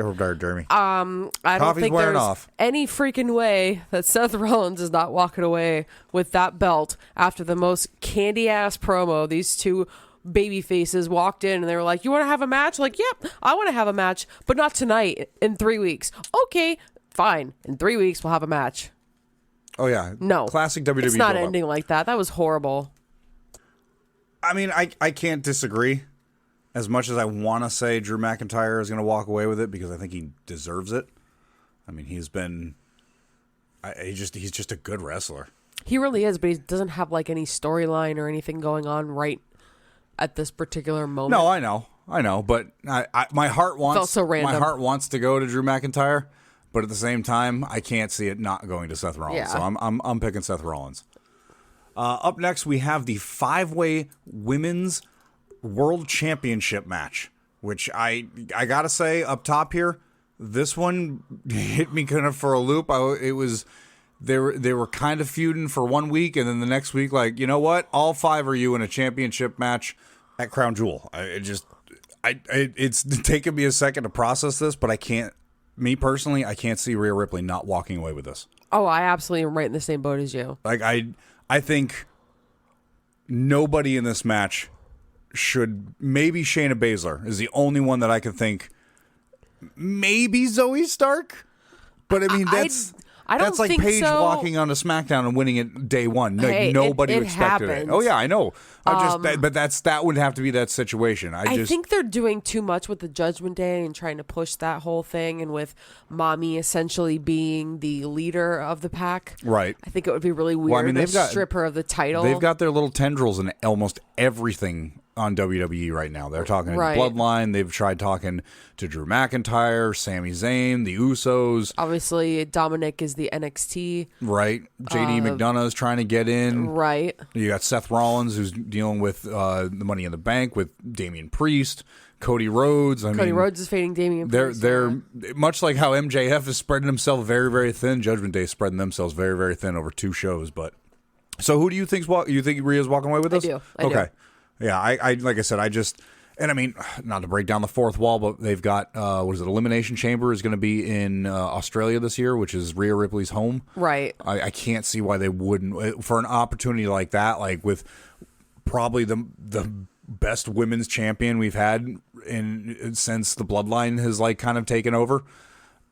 don't Coffee's think there's off. any freaking way that Seth Rollins is not walking away with that belt after the most candy-ass promo. These two baby faces walked in and they were like, you want to have a match? Like, yep, I want to have a match, but not tonight, in 3 weeks. Okay, fine. In 3 weeks, we'll have a match. Oh, yeah. No. Classic WWE. It's not ending like that. That was horrible. I mean, I can't disagree. As much as I want to say Drew McIntyre is going to walk away with it because I think he deserves it. I mean, he's just a good wrestler. He really is, but he doesn't have like any storyline or anything going on right at this particular moment. No, I know, but my heart wants felt so random. My heart wants to go to Drew McIntyre, but at the same time, I can't see it not going to Seth Rollins. Yeah. So I'm picking Seth Rollins. Up next, we have the 5-way women's World Championship match, which I gotta say up top here, this one hit me kind of for a loop. They were kind of feuding for 1 week, and then the next week, like, you know what? All 5 are you in a championship match at Crown Jewel. It's taken me a second to process this, but I can't. Me personally, I can't see Rhea Ripley not walking away with this. Oh, I absolutely am right in the same boat as you. Like I think nobody in this match should. Maybe Shayna Baszler is the only one that I can think. Maybe Zoe Stark, but I mean I don't That's like think Paige so. walking on a SmackDown and winning it day one. Like, Hey, nobody it expected happened. it. Oh yeah, I know. But that would have to be that situation. I think they're doing too much with the Judgment Day and trying to push that whole thing, and with Mommy essentially being the leader of the pack. Right. I think it would be really weird to strip her of the title. They've got their little tendrils in almost everything on WWE right now. They're talking to Bloodline. They've tried talking to Drew McIntyre, Sami Zayn, the Usos. Obviously, Dominic is the NXT. Right. JD McDonough is trying to get in. Right. You got Seth Rollins, who's dealing with the Money in the Bank with Damien Priest. Cody Rhodes. Cody Rhodes is fading Damien Priest. They're much like how MJF is spreading himself very, very thin. Judgment Day is spreading themselves very, very thin over 2 shows. But so who do you think Rhea's walking away with this? I do. Yeah, I like I said, and I mean, not to break down the fourth wall, but they've got Elimination Chamber is going to be in Australia this year, which is Rhea Ripley's home. Right. I can't see why they wouldn't for an opportunity like that, like with probably the best women's champion we've had since the Bloodline has like kind of taken over.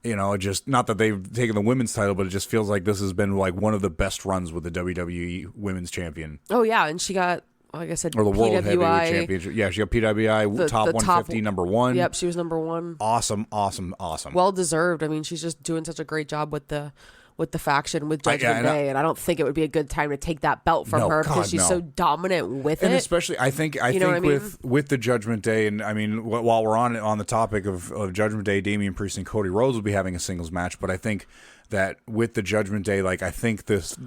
You know, just not that they've taken the women's title, but it just feels like this has been like one of the best runs with the WWE Women's Champion. Oh yeah, and she got, like I said, or the World PWI, Heavyweight Championship. Yeah, she got PWI top 150, number 1. Yep, she was number 1. Awesome. Well deserved. I mean, she's just doing such a great job with the faction with Judgment Day, and I don't think it would be a good time to take that belt from her because she's so dominant with it. And especially, I think with the Judgment Day, and I mean, while we're on the topic of Judgment Day, Damien Priest and Cody Rhodes will be having a singles match, but I think that with the Judgment Day, like I think this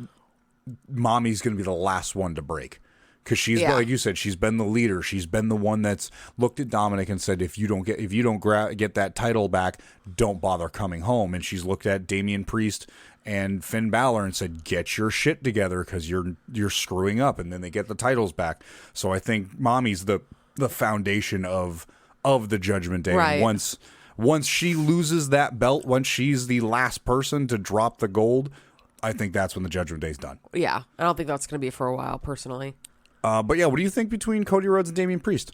Mommy's going to be the last one to break. Because she's like you said, she's been the leader. She's been the one that's looked at Dominic and said, if you don't get that title back, don't bother coming home. And she's looked at Damien Priest and Finn Balor and said, get your shit together because you're screwing up. And then they get the titles back. So I think Mommy's the foundation of the Judgment Day. Right. And once she loses that belt, once she's the last person to drop the gold, I think that's when the Judgment Day's done. Yeah, I don't think that's going to be for a while, personally. But yeah, what do you think between Cody Rhodes and Damien Priest?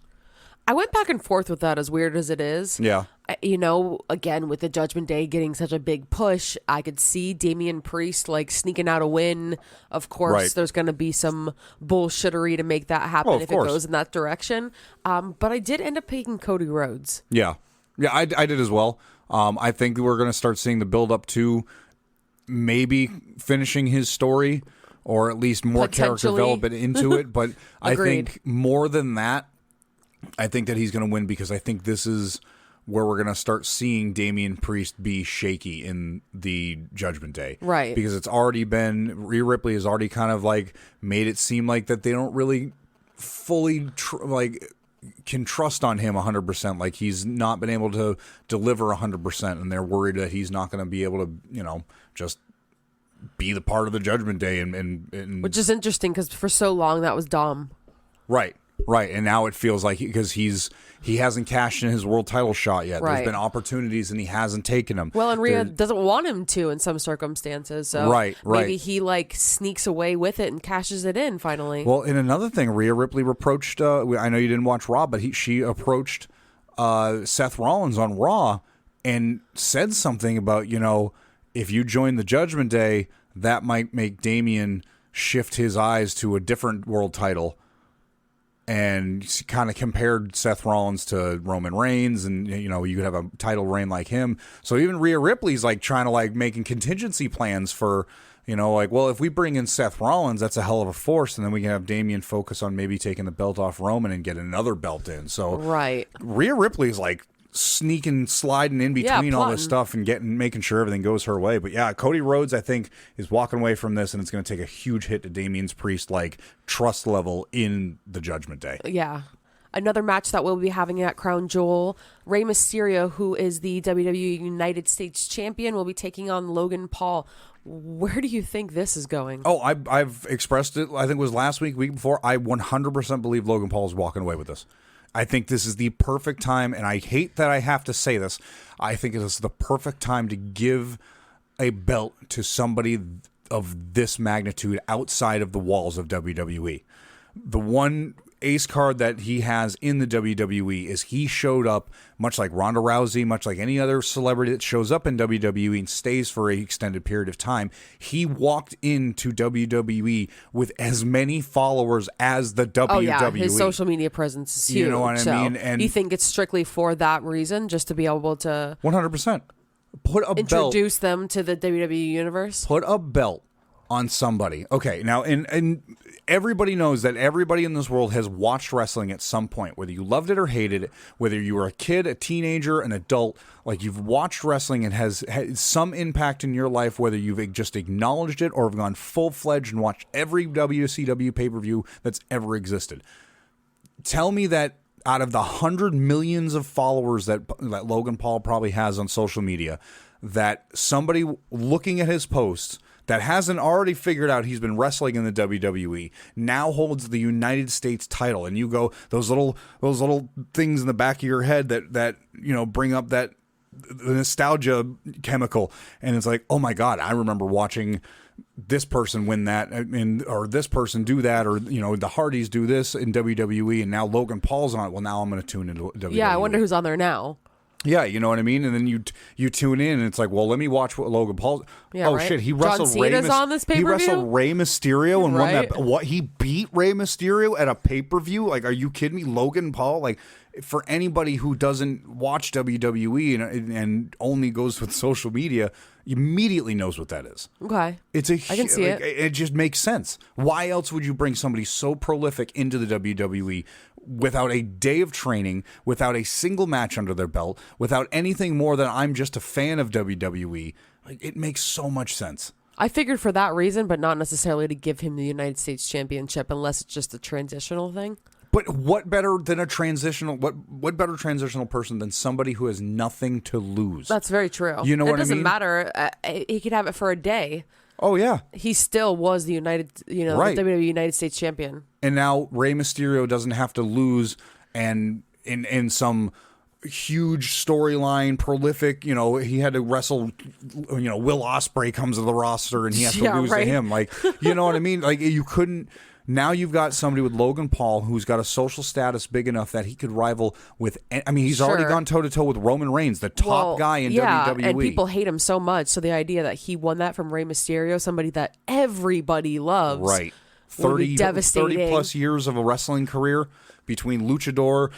I went back and forth with that, as weird as it is. Yeah. Again, with the Judgment Day getting such a big push, I could see Damien Priest like sneaking out a win. Of course, there's going to be some bullshittery to make that happen if it goes in that direction. But I did end up picking Cody Rhodes. Yeah, I did as well. I think we're going to start seeing the build up to maybe finishing his story, or at least more character development into it. But I think more than that, I think that he's going to win because I think this is where we're going to start seeing Damien Priest be shaky in the Judgment Day. Right. Because it's already been, Rhea Ripley has already kind of like made it seem like that they don't really fully can trust on him 100%. Like he's not been able to deliver 100%, and they're worried that he's not going to be able to, just be the part of the Judgment Day, and which is interesting because for so long that was Dom. Right, and now it feels like because he hasn't cashed in his world title shot yet. Right. There's been opportunities and he hasn't taken them. Well, and Rhea doesn't want him to in some circumstances. So maybe he like sneaks away with it and cashes it in finally. Well, and another thing, Rhea Ripley approached. I know you didn't watch Raw, but she approached Seth Rollins on Raw and said something about if you join the Judgment Day, that might make Damien shift his eyes to a different world title. And kind of compared Seth Rollins to Roman Reigns, and you could have a title reign like him. So even Rhea Ripley's like trying to like making contingency plans for, well, if we bring in Seth Rollins, that's a hell of a force, and then we can have Damien focus on maybe taking the belt off Roman and get another belt in. So Rhea Ripley's like sliding in between all this stuff and making sure everything goes her way. But yeah, Cody Rhodes, I think, is walking away from this, and it's going to take a huge hit to Damien's Priest like trust level in the Judgment Day. Yeah. Another match that we'll be having at Crown Jewel, Rey Mysterio, who is the WWE United States Champion, will be taking on Logan Paul. Where do you think this is going? Oh, I've expressed it, I think it was last week before. I 100% believe Logan Paul is walking away with this. I think this is the perfect time, and I hate that I have to say this. I think it is the perfect time to give a belt to somebody of this magnitude outside of the walls of WWE. The one ace card that he has in the WWE is he showed up, much like Ronda Rousey, much like any other celebrity that shows up in WWE and stays for an extended period of time. He walked into WWE with as many followers as the WWE. Oh yeah, his social media presence is huge. You know what I mean? And you think it's strictly for that reason, just to be able to 100%. Introduce them to the WWE universe. Put a belt on somebody. Okay, now and everybody knows that everybody in this world has watched wrestling at some point, whether you loved it or hated it, whether you were a kid, a teenager, an adult, like you've watched wrestling and has had some impact in your life, whether you've just acknowledged it or have gone full-fledged and watched every WCW pay-per-view that's ever existed. Tell me that out of the 100 millions of followers that Logan Paul probably has on social media, that somebody looking at his posts that hasn't already figured out he's been wrestling in the WWE now holds the United States title, and you go those little things in the back of your head that bring up that the nostalgia chemical, and it's like, oh my God, I remember watching this person win that, or this person do that, or the Hardys do this in WWE, and now Logan Paul's on it. Well, now I'm going to tune into WWE. Yeah, I wonder who's on there now. Yeah, you know what I mean? And then you tune in, and it's like, well, let me watch what Logan Paul. Yeah, oh right? shit, he John wrestled Cena's on this He pay-per-view? wrestled Rey Mysterio and won Right. that. What, he beat Rey Mysterio at a pay-per-view? Like, are you kidding me? Logan Paul? Like, for anybody who doesn't watch WWE and only goes with social media, immediately knows what that is. Okay. I can see it. It just makes sense. Why else would you bring somebody so prolific into the WWE without a day of training, without a single match under their belt, without anything more than I'm just a fan of WWE? Like, it makes so much sense. I figured for that reason, but not necessarily to give him the United States Championship unless it's just a transitional thing. But what better than a transitional? What better transitional person than somebody who has nothing to lose? That's very true. You know what I mean? It doesn't matter. He could have it for a day. Oh yeah, he still was the right. the WWE United States champion. And now Rey Mysterio doesn't have to lose, and in some huge storyline, prolific. He had to wrestle. Will Ospreay comes to the roster, and he has to lose to him. Like, you know what I mean? Like, you couldn't. Now you've got somebody with Logan Paul who's got a social status big enough that he could rival with. I mean, he's already gone toe to toe with Roman Reigns, the top guy in WWE. And people hate him so much. So the idea that he won that from Rey Mysterio, somebody that everybody loves, right? 30 plus years of a wrestling career between Luchador,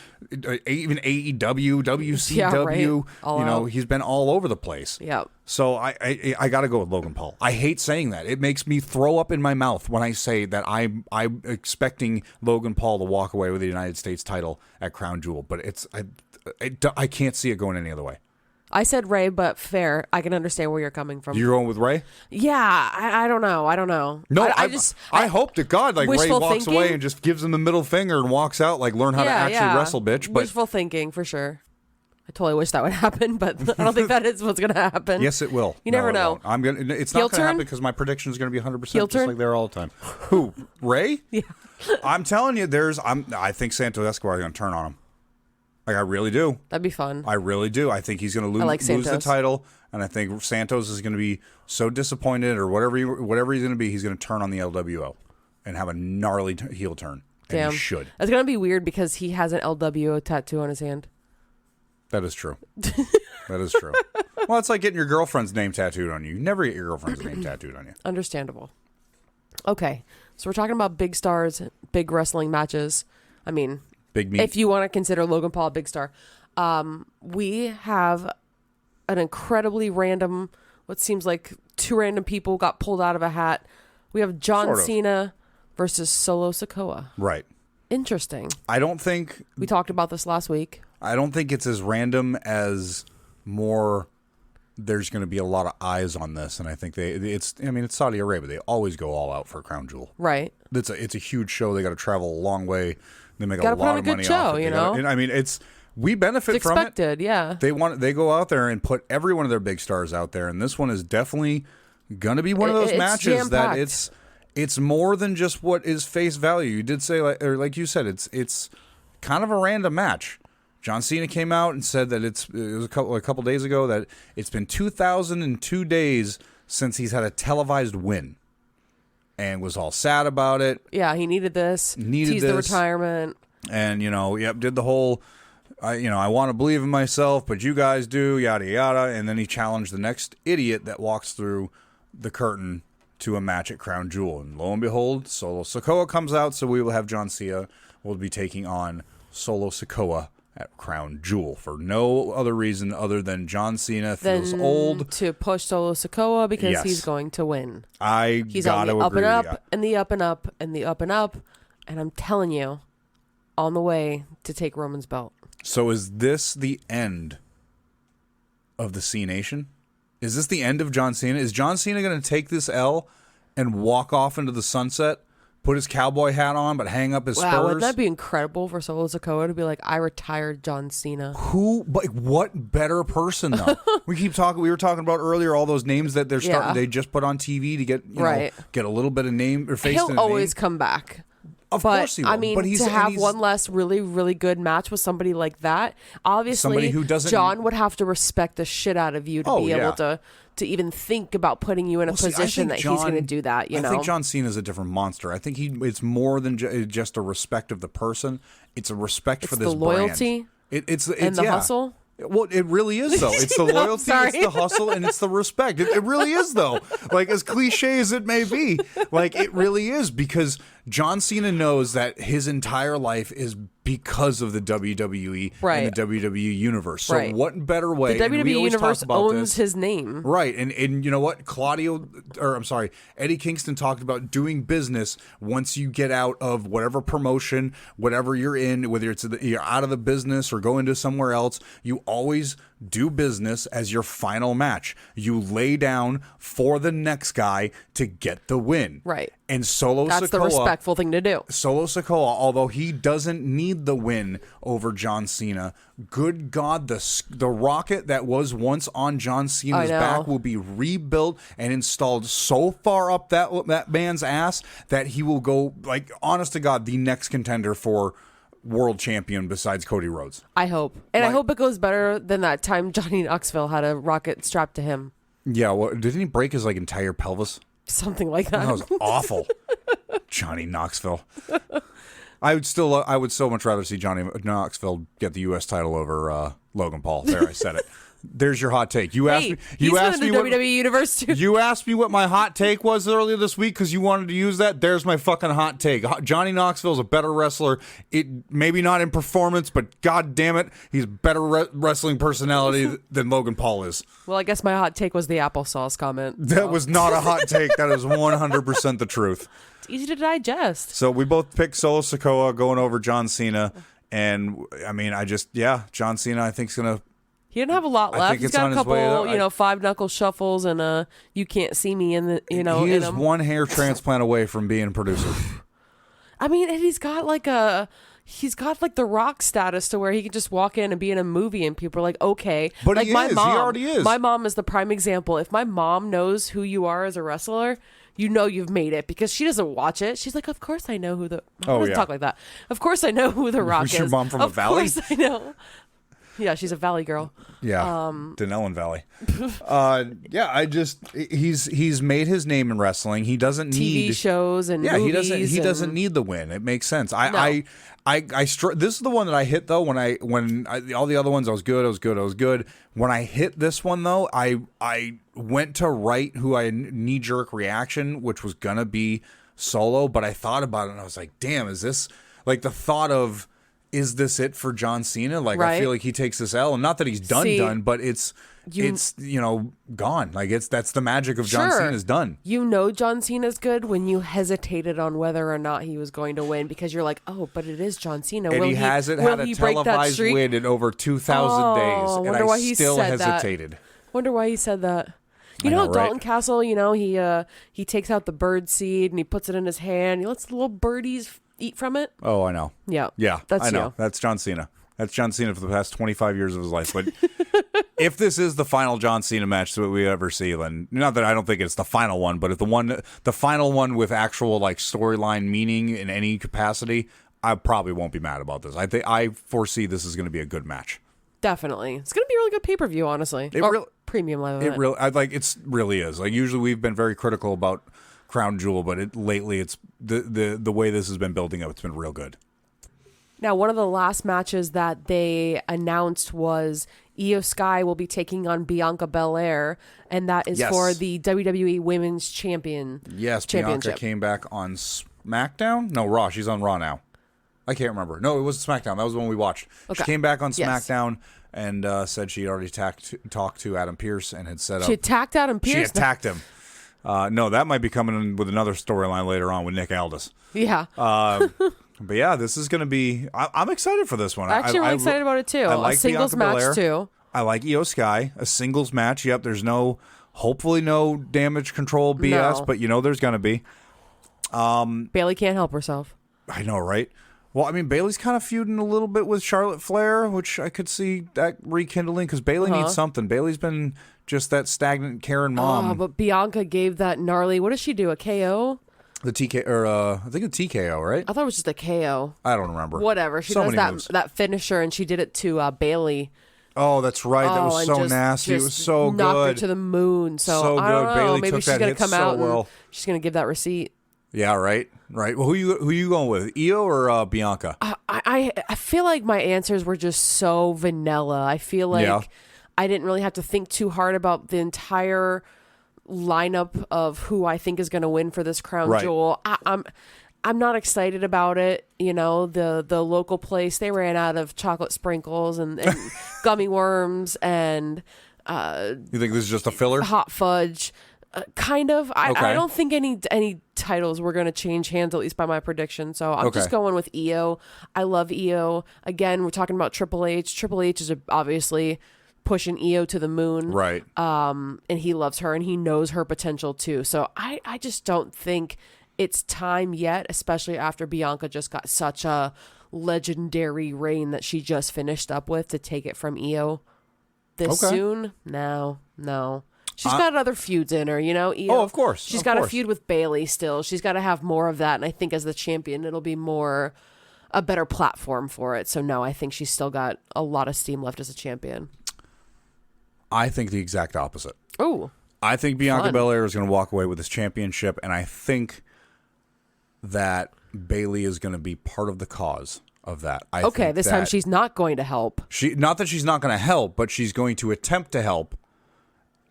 even AEW, WCW. Yeah, right. He's been all over the place. Yeah. So I got to go with Logan Paul. I hate saying that. It makes me throw up in my mouth when I say that I'm expecting Logan Paul to walk away with the United States title at Crown Jewel, but I can't see it going any other way. I said Ray, but fair. I can understand where you're coming from. You're going with Ray? Yeah, I don't know. No, I hope to God Ray walks away and just gives him the middle finger and walks out, learn how to actually wrestle, bitch. But wishful thinking for sure. I totally wish that would happen, but I don't think that is what's going to happen. Yes, it will. You never know. It's not going to happen because my prediction is going to be 100% just like they are all the time. Who? Ray? Yeah. I'm telling you, I think Santos Escobar is going to turn on him. Like, I really do. That'd be fun. I really do. I think he's going to lose the title, and I think Santos is going to be so disappointed, or whatever he's going to be, he's going to turn on the LWO and have a gnarly heel turn. Damn. And he should. It's going to be weird because he has an LWO tattoo on his hand. That is true. That is true. Well, it's like getting your girlfriend's name tattooed on you. You never get your girlfriend's name tattooed on you. Understandable. Okay, so we're talking about big stars, big wrestling matches. I mean, big meat. If you want to consider Logan Paul a big star. We have an incredibly random, what seems like two random people got pulled out of a hat. We have John Cena versus Solo Sikoa. Right. Interesting. I don't think... We talked about this last week. I don't think it's as random as more... There's going to be a lot of eyes on this, and I think it's Saudi Arabia. They always go all out for Crown Jewel. Right. It's a huge show. They got to travel a long way. They make a lot of money off it. Gotta put on a good show, you know? We benefit from it. It's expected, yeah. They go out there and put every one of their big stars out there, and this one is definitely going to be one of those matches that it's more than just what is face value. You did say, like you said, it's kind of a random match. John Cena came out and said that it was a couple days ago that it's been 2,002 days since he's had a televised win. and was all sad about it. Yeah, he needed this. Teased the retirement. And, did the whole, I want to believe in myself, but you guys do, yada, yada. And then he challenged the next idiot that walks through the curtain to a match at Crown Jewel. And lo and behold, Solo Sikoa comes out, so we will have John Cena will be taking on Solo Sikoa at Crown Jewel for no other reason other than John Cena feels old. To push Solo Sikoa because he's going to win. He's on the up agree and up and the up and up and the up and up. And I'm telling you, on the way to take Roman's belt. So is this the end of the Cenation? Is this the end of John Cena? Is John Cena going to take this L and walk off into the sunset? Put his cowboy hat on, but hang up his spurs. Wouldn't that be incredible for Solo Sikoa to be like, I retired John Cena? What better person though? We were talking about earlier all those names that they're starting. They just put on TV to get get a little bit of name or face. He'll always come back. Of course he will. I mean, but to have one less really, really good match with somebody like that, obviously, John would have to respect the shit out of you to be able to even think about putting you in a position that he's going to do that. I think John Cena is a different monster. I think it's more than just a respect of the person. It's a respect for this the loyalty. Brand. It's the hustle. Well, it really is, though. It's the loyalty, it's the hustle, and it's the respect. It really is, though. Like, as cliche as it may be, like, it really is, because John Cena knows that his entire life is because of the WWE and the WWE Universe. So what better way? The WWE Universe owns his name. Right. And you know what? Eddie Kingston talked about doing business once you get out of whatever promotion, whatever you're in, whether you're out of the business or go into somewhere else, you always do business as your final match. You lay down for the next guy to get the win. Right. And Solo Sikoa... That's the respectful thing to do. Solo Sikoa, although he doesn't need the win over John Cena, good God, the rocket that was once on John Cena's back will be rebuilt and installed so far up that man's ass that he will go, like, honest to God, the next contender for world champion besides Cody Rhodes. I hope. And I hope it goes better than that time Johnny Knoxville had a rocket strapped to him. Yeah, well, didn't he break his entire pelvis? Something like that. That was awful. Johnny Knoxville. I would so much rather see Johnny Knoxville get the U.S. title over Logan Paul. There, I said it. There's your hot take. You asked me. You asked me what WWE Universe too. You asked me what my hot take was earlier this week because you wanted to use that. There's my fucking hot take. Johnny Knoxville's a better wrestler. It maybe not in performance, but god damn it, he's a better wrestling personality than Logan Paul is. Well, I guess my hot take was the applesauce comment. That was not a hot take. That is 100% the truth. It's easy to digest. So we both picked Solo Sikoa going over John Cena, and I mean, John Cena I think is gonna. He didn't have a lot left. He's got a couple, five knuckle shuffles and you can't see me in the, He is one hair transplant away from being a producer. I mean, and he's got the Rock status to where he can just walk in and be in a movie and people are like, okay. But like he already is. My mom is the prime example. If my mom knows who you are as a wrestler, you know you've made it because she doesn't watch it. She's like, of course I know who the... talk like that. Of course I know who the Rock is. Was your mom from a valley? Of course I know. Yeah, she's a valley girl. Yeah, Denellen Valley. He's made his name in wrestling. He doesn't need TV shows and movies. He doesn't need the win. It makes sense. This is the one that I hit though. When all the other ones I was good. When I hit this one though, I went to write who I knee jerk reaction, which was gonna be Solo, but I thought about it and I was like, damn, is this like the thought of. Is this it for John Cena? Like, right. I feel like he takes this L, and not that he's done, but it's gone. Like that's the magic of John Cena's done. John Cena's good when you hesitated on whether or not he was going to win because you're like, oh, but it is John Cena. And he hasn't had a televised win in over 2,000 days, and I still hesitated. Wonder why he said that. You know, Dalton Castle. He takes out the bird seed and he puts it in his hand. He lets the little birdies eat from it. Oh, I know. Yeah. I know. That's John Cena. That's John Cena for the past 25 years of his life. But if this is the final John Cena match that we ever see, then not that I don't think it's the final one, but if the final one with actual storyline meaning in any capacity, I probably won't be mad about this. I foresee this is going to be a good match. Definitely, it's going to be a really good pay-per-view. Honestly, premium live event. It really is. Like usually we've been very critical about Crown Jewel, but lately it's the way this has been building up. It's been real good. Now, one of the last matches that they announced was Io Sky will be taking on Bianca Belair, and that is for the WWE Women's Championship. Bianca came back on SmackDown? No, Raw. She's on Raw now. I can't remember. No, it was SmackDown. That was the one we watched. Okay. She came back on SmackDown and said she had already talked to Adam Pearce and had set up. She attacked Adam Pearce? She attacked him. No, that might be coming in with another storyline later on with Nick Aldis. Yeah. But yeah, this is going to be... I'm excited for this one. I'm actually really excited about it, too. I like a singles Bianca match, Belair. too. I like Io Sky. A singles match. Yep, there's hopefully no damage control BS, but there's going to be. Bayley can't help herself. I know, right? Well, I mean, Bayley's kind of feuding a little bit with Charlotte Flair, which I could see that rekindling because Bayley needs something. Bayley's been just that stagnant Karen mom. Oh, but Bianca gave that gnarly... What does she do, a KO? The TK, or I think a TKO, right? I thought it was just a KO. I don't remember. Whatever. She does that finisher, and she did it to Bayley. Oh, that's right. That was so nasty. It was so good. Knocked her to the moon. So I don't know. Bayley Maybe took she's going to come out and she's going to give that receipt. Yeah, right. Well, who you going with, Io or Bianca? I feel like my answers were just so vanilla. I feel like I didn't really have to think too hard about the entire lineup of who I think is going to win for this Crown Jewel. I'm not excited about it. The local place, they ran out of chocolate sprinkles and gummy worms and you think this is just a filler? Hot fudge. Kind of. I don't think any titles were going to change hands, at least by my prediction. So I'm just going with Io. I love Io. Again, we're talking about Triple H. Triple H is obviously pushing Io to the moon. Right. And he loves her and he knows her potential too. So I just don't think it's time yet, especially after Bianca just got such a legendary reign that she just finished up with, to take it from Io this soon. No. She's got other feuds in her, Io, of course. She's got a feud with Bayley still. She's got to have more of that. And I think as the champion, it'll be a better platform for it. So no, I think she's still got a lot of steam left as a champion. I think the exact opposite. Oh, I think Bianca Belair is going to walk away with this championship. And I think that Bayley is going to be part of the cause of that. This time she's not going to help. Not that she's not going to help, but she's going to attempt to help.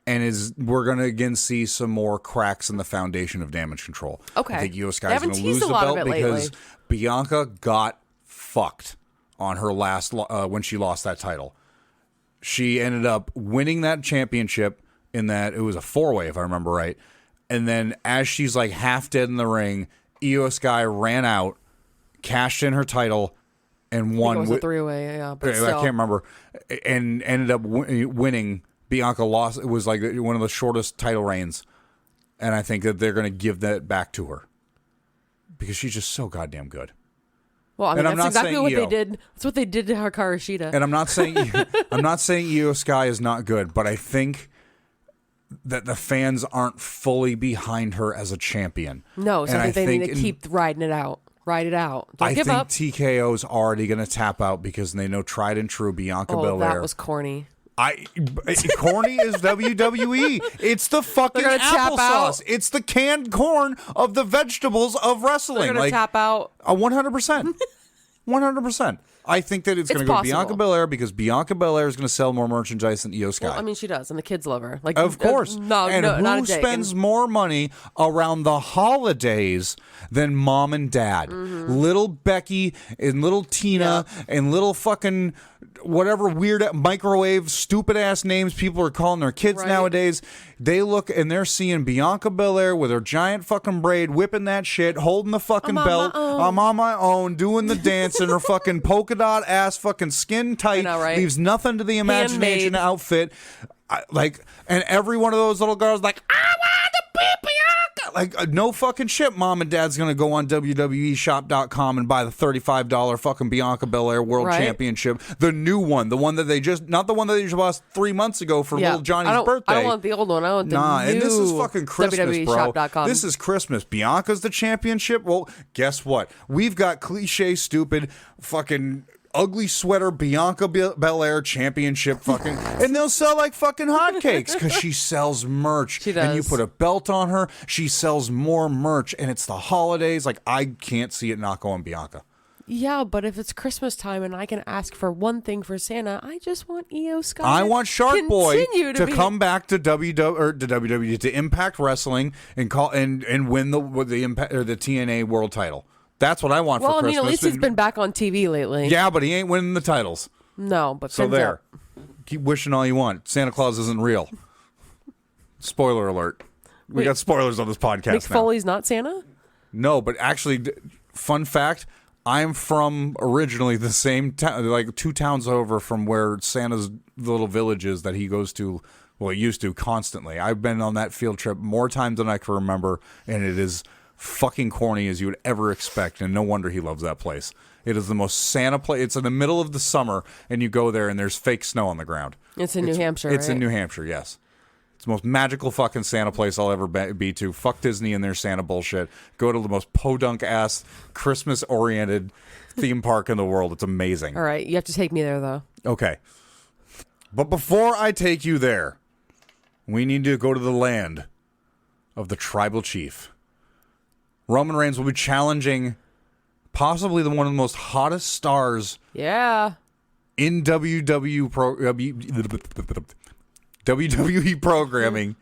And we're going to again see some more cracks in the foundation of damage control. Okay. I think Io Sky is going to lose the belt because Bianca got fucked on her last when she lost that title. She ended up winning that championship in that it was a 4-way, if I remember right. And then as she's like half dead in the ring, Io Sky ran out, cashed in her title, and won. I think it was a 3-way, but I can't remember. And ended up winning. Bianca lost. It was like one of the shortest title reigns. And I think that they're going to give that back to her because she's just so goddamn good. Well, I mean, that's exactly what they did. That's what they did to Hikaru Shida. And I'm not saying Io Sky is not good, but I think that the fans aren't fully behind her as a champion. No, so I think they need to keep riding it out. Ride it out. Don't give up. I think TKO's already going to tap out because they know tried and true Bianca Belair. That was corny. Corny is WWE. It's the fucking applesauce. It's the canned corn of the vegetables of wrestling. They're going to tap out. 100%. 100%. I think that it's going to go Bianca Belair because Bianca Belair is going to sell more merchandise than Io Sky. Well, I mean, she does, and the kids love her. Like, of course. Who spends more money around the holidays than mom and dad? Mm-hmm. Little Becky and little Tina and little fucking whatever weird microwave stupid ass names people are calling their kids nowadays. They look and they're seeing Bianca Belair with her giant fucking braid, whipping that shit, holding the fucking belt. I'm on my own, doing the dance in her fucking polka dot ass fucking skin tight, leaves nothing to the imagination outfit. And every one of those little girls like, I want to be Bianca. Like, no fucking shit. Mom and dad's going to go on WWEshop.com and buy the $35 fucking Bianca Belair World Championship. The new one. The one that not the one that they just lost 3 months ago for little Johnny's birthday. I don't want the old one. I want the new and this is fucking Christmas, bro. WWEshop.com. This is Christmas. Bianca's the championship. Well, guess what? We've got cliche, stupid, fucking ugly sweater Bianca Belair championship fucking, and they'll sell like fucking hotcakes because she sells merch. She does. And you put a belt on her, she sells more merch, and it's the holidays. Like, I can't see it not going Bianca. Yeah, but if it's Christmas time and I can ask for one thing for Santa, I just want Io Sky. I want Shark Boy to be... come back to WWE to Impact Wrestling and win the Impact or the TNA World Title. That's what I want for Christmas. Well, I mean, at least he's been back on TV lately. Yeah, but he ain't winning the titles. No, but so there. Keep wishing all you want. Santa Claus isn't real. Spoiler alert. We got spoilers on this podcast Mick Foley's not Santa? No, but actually, fun fact. I'm from originally the same town, like 2 towns over from where Santa's little village is that he goes to, well, he used to constantly. I've been on that field trip more times than I can remember, and it is fucking corny as you would ever expect, and no wonder he loves that place. It is the most Santa place. It's in the middle of the summer, and you go there, and there's fake snow on the ground. It's in New Hampshire, It's right? in New Hampshire, yes. It's the most magical fucking Santa place I'll ever be to. Fuck Disney and their Santa bullshit. Go to the most podunk-ass, Christmas-oriented theme park in the world. It's amazing. All right, you have to take me there, though. Okay. But before I take you there, we need to go to the land of the tribal chief. Roman Reigns will be challenging possibly one of the most hottest stars in WWE programming.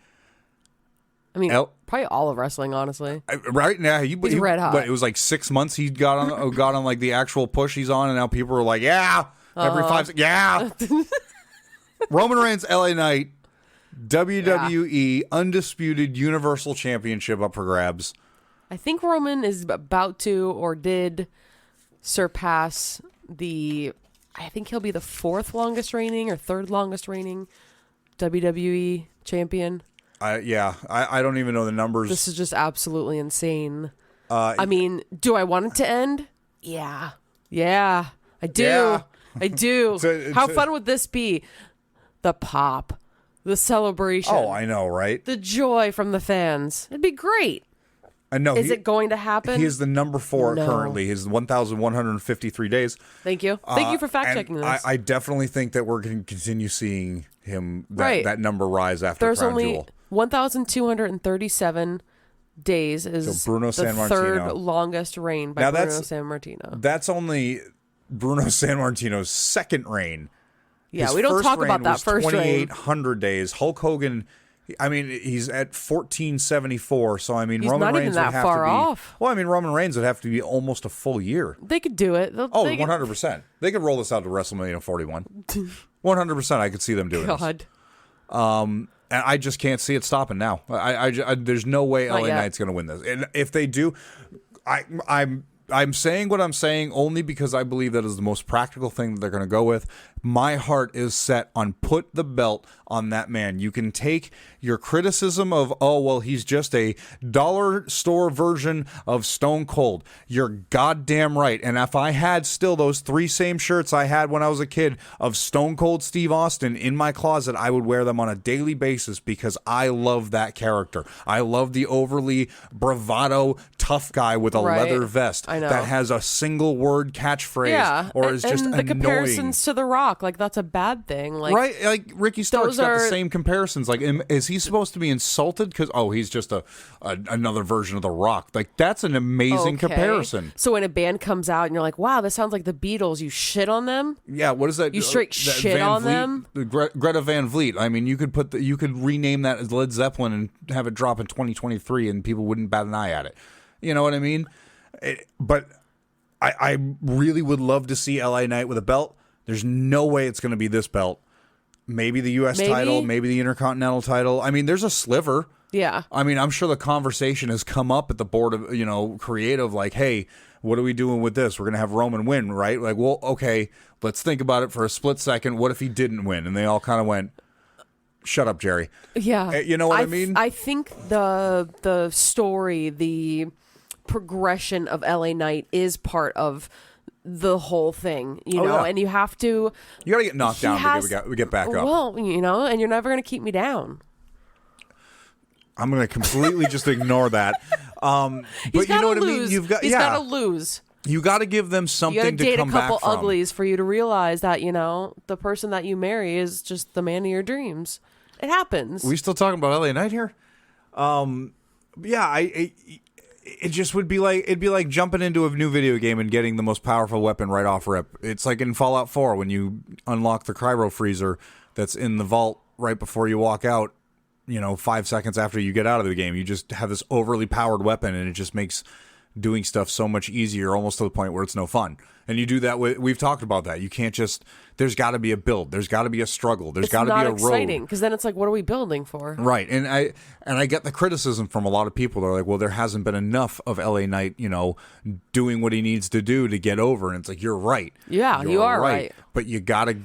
I mean, probably all of wrestling, honestly. Right now, he's red hot. But it was like 6 months he got on like the actual push he's on, and now people are like, every 5 seconds, Roman Reigns, LA Knight, WWE Undisputed Universal Championship up for grabs. I think Roman is about to or did surpass I think he'll be the 4th longest reigning or 3rd longest reigning WWE champion. I don't even know the numbers. This is just absolutely insane. I mean, do I want it to end? Yeah, I do. Yeah. I do. How fun would this be? The pop, the celebration. Oh, I know, right? The joy from the fans. It'd be great. I know. Is it going to happen? He is the number 4 currently. He's 1,153 days. Thank you. Thank you for fact-checking this. I definitely think that we're going to continue seeing him, that number rise after There's Crown Jewel. only 1,237 days is so Bruno the Sammartino. 3rd longest reign by Bruno Sammartino. That's only Bruno Sammartino's 2nd reign. Yeah, His we don't first talk reign about that was first reign. 2,800 days. Hulk Hogan, I mean, he's at 1,474. So I mean, He's Roman not Reigns even that would have far to be. off. Well, I mean, Roman Reigns would have to be almost a full year. They could do it. 100%. They could roll this out to WrestleMania 41. 100%. I could see them doing this. And I just can't see it stopping now. I there's no way LA Knight's going to win this. And if they do, I'm saying what I'm saying only because I believe that is the most practical thing that they're going to go with. My heart is set on put the belt on that man. You can take your criticism of, oh, well, he's just a dollar store version of Stone Cold. You're goddamn right. And if I had still those 3 same shirts I had when I was a kid of Stone Cold Steve Austin in my closet, I would wear them on a daily basis because I love that character. I love the overly bravado tough guy with a leather vest that has a single word catchphrase or is just the annoying. Comparisons to The Rock, like that's a bad thing. Like, right? Like Ricky Stark's got the same comparisons. Like, is he supposed to be insulted because he's just another version of The Rock? Like, that's an amazing comparison. So when a band comes out and you're like, wow, this sounds like the Beatles, you shit on them? Yeah, what is that? You straight shit on them? Greta Van Vliet. I mean, you could rename that as Led Zeppelin and have it drop in 2023 and people wouldn't bat an eye at it. You know what I mean? But I really would love to see LA Knight with a belt. There's no way it's going to be this belt. Maybe the U.S. title, maybe the Intercontinental title. I mean, there's a sliver. Yeah. I mean, I'm sure the conversation has come up at the board of, creative, like, hey, what are we doing with this? We're going to have Roman win, right? Like, well, okay, let's think about it for a split second. What if he didn't win? And they all kind of went, shut up, Jerry. Yeah. You know what I mean? I think the story, the progression of LA Knight is part of the whole thing, and you have to. You got to get knocked down to get back up. Well, and you're never going to keep me down. I'm going to completely just ignore that. But you know what I mean? He's got to lose. You got to give them You something got to to date a come back couple from. uglies for you to realize that, the person that you marry is just the man of your dreams. It happens. We still talking about LA Knight here? Yeah, it just would be like, it'd be like jumping into a new video game and getting the most powerful weapon right off rip. It's like in Fallout 4 when you unlock the cryo freezer that's in the vault right before you walk out, 5 seconds after you get out of the game. You just have this overly powered weapon, and it just makes doing stuff so much easier, almost to the point where it's no fun. And you do that we've talked about that. You can't just, there's got to be a build. There's got to be a struggle. There's got to be a road. It's not exciting, because then it's like, what are we building for? Right. And I get the criticism from a lot of people. They're like, well, there hasn't been enough of LA Knight, doing what he needs to do to get over. And it's like, you're right. Yeah, you are right. But you got to,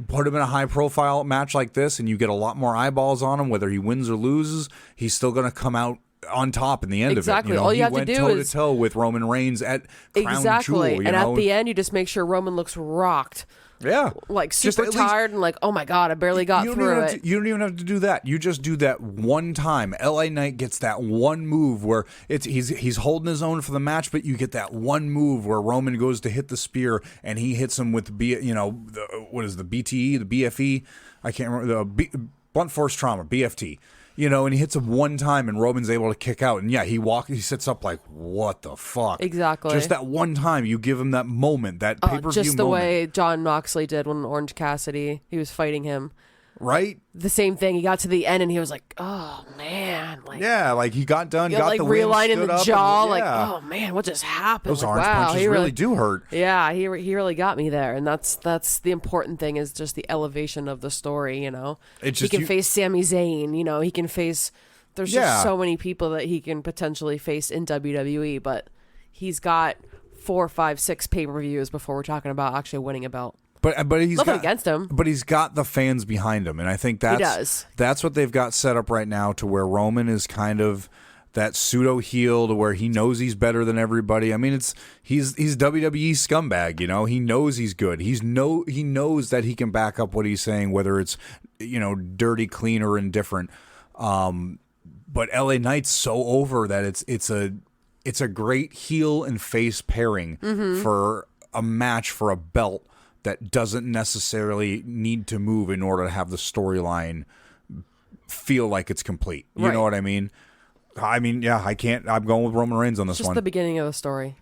put him in a high profile match like this, and you get a lot more eyeballs on him. Whether he wins or loses, he's still going to come out on top in the end of it. All you have to do is toe to toe with Roman Reigns at Crown Jewel. And at the end, you just make sure Roman looks rocked. Yeah. Like super tired and like, oh my God, I barely got through it. You don't even have to do that. You just do that one time. LA Knight gets that one move where he's holding his own for the match, but you get that one move where Roman goes to hit the spear and he hits him with what is the BTE, the BFE? I can't remember, the blunt force trauma, BFT. And he hits him one time, and Roman's able to kick out. And yeah, he sits up like, what the fuck? Exactly. Just that one time, you give him that moment, that pay-per-view moment. Just the way Jon Moxley did when Orange Cassidy, he was fighting him. Right? The same thing. He got to the end, and he was like, oh, man. Like he got done, got like the realigning ring, the jaw, like, oh, man, what just happened? Those orange punches really do hurt. Yeah, he really got me there. And that's the important thing, is just the elevation of the story, He can face Sami Zayn, he can face... There's just so many people that he can potentially face in WWE, but he's got 4, 5, 6 pay-per-views before we're talking about actually winning a belt. But he's nothing against him. But he's got the fans behind him, and I think that's what they've got set up right now, to where Roman is kind of that pseudo heel, to where he knows he's better than everybody. I mean, he's WWE scumbag, He knows he's good. He knows that he can back up what he's saying, whether it's dirty, clean, or indifferent. But LA Knight's so over that it's a great heel and face pairing for a match for a belt that doesn't necessarily need to move in order to have the storyline feel like it's complete. You know what I mean? I mean, yeah, I'm going with Roman Reigns on this one. Just the beginning of the story.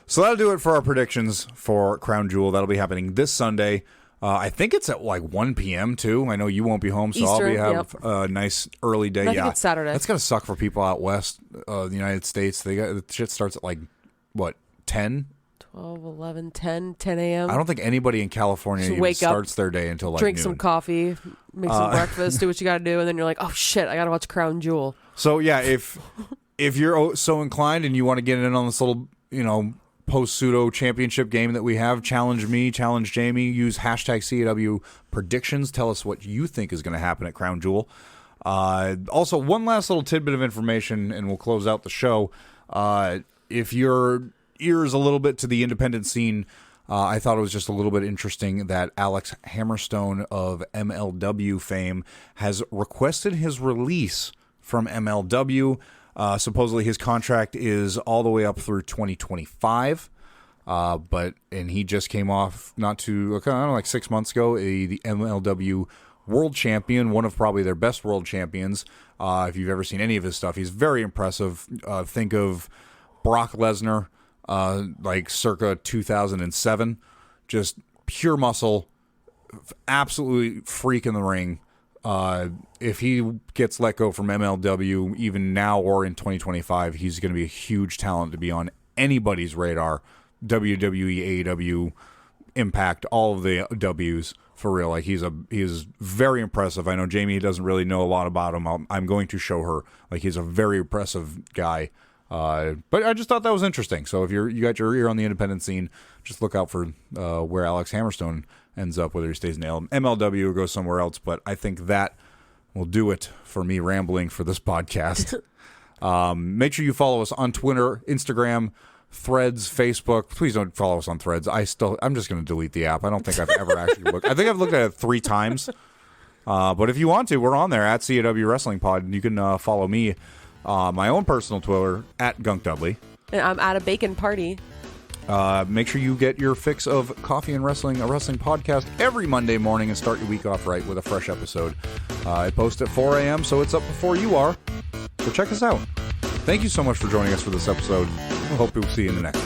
So that'll do it for our predictions for Crown Jewel. That'll be happening this Sunday. I think it's at like 1 p.m. too. I know you won't be home, so Eastern, I'll have a nice early day. I think it's Saturday. That's gonna suck for people out west, the United States. The shit starts at like what, 10? 12, 11, 10 a.m. I don't think anybody in California even starts their day until like drink noon. some coffee, make some breakfast, do what you got to do, and then you're like, oh shit, I got to watch Crown Jewel. So yeah, if you're so inclined and you want to get in on this little, post-pseudo championship game that we have, challenge me, challenge Jamie, use hashtag CAW predictions. Tell us what you think is going to happen at Crown Jewel. Also, one last little tidbit of information, and we'll close out the show. If your ears a little bit to the independent scene, I thought it was just a little bit interesting that Alex Hammerstone of MLW fame has requested his release from MLW. Supposedly his contract is all the way up through 2025. And he just came off like 6 months ago, the MLW World Champion, one of probably their best world champions. If you've ever seen any of his stuff, he's very impressive. Think of Brock Lesnar, like circa 2007, just pure muscle, absolutely freak in the ring. If he gets let go from MLW, even now or in 2025, he's going to be a huge talent to be on anybody's radar. WWE, AEW, Impact, all of the W's, for real. Like, he is very impressive. I know Jamie doesn't really know a lot about him. I'm going to show her. Like, he's a very impressive guy. But I just thought that was interesting. So if you got your ear on the independent scene, just look out for where Alex Hammerstone ends up, whether he stays in MLW or goes somewhere else. But I think that will do it for me rambling for this podcast. Make sure you follow us on Twitter, Instagram, Threads, Facebook. Please don't follow us on Threads. I'm just going to delete the app. I don't think I've ever actually looked. I think I've looked at it 3 times. But if you want to, we're on there at CAW Wrestling Pod, and you can follow me, my own personal Twitter at Gunk Dudley. And I'm at a bacon party. Make sure you get your fix of Coffee and Wrestling, a wrestling podcast, every Monday morning and start your week off right with a fresh episode. I post at 4 a.m., so it's up before you are. So check us out. Thank you so much for joining us for this episode. We hope we'll see you in the next one.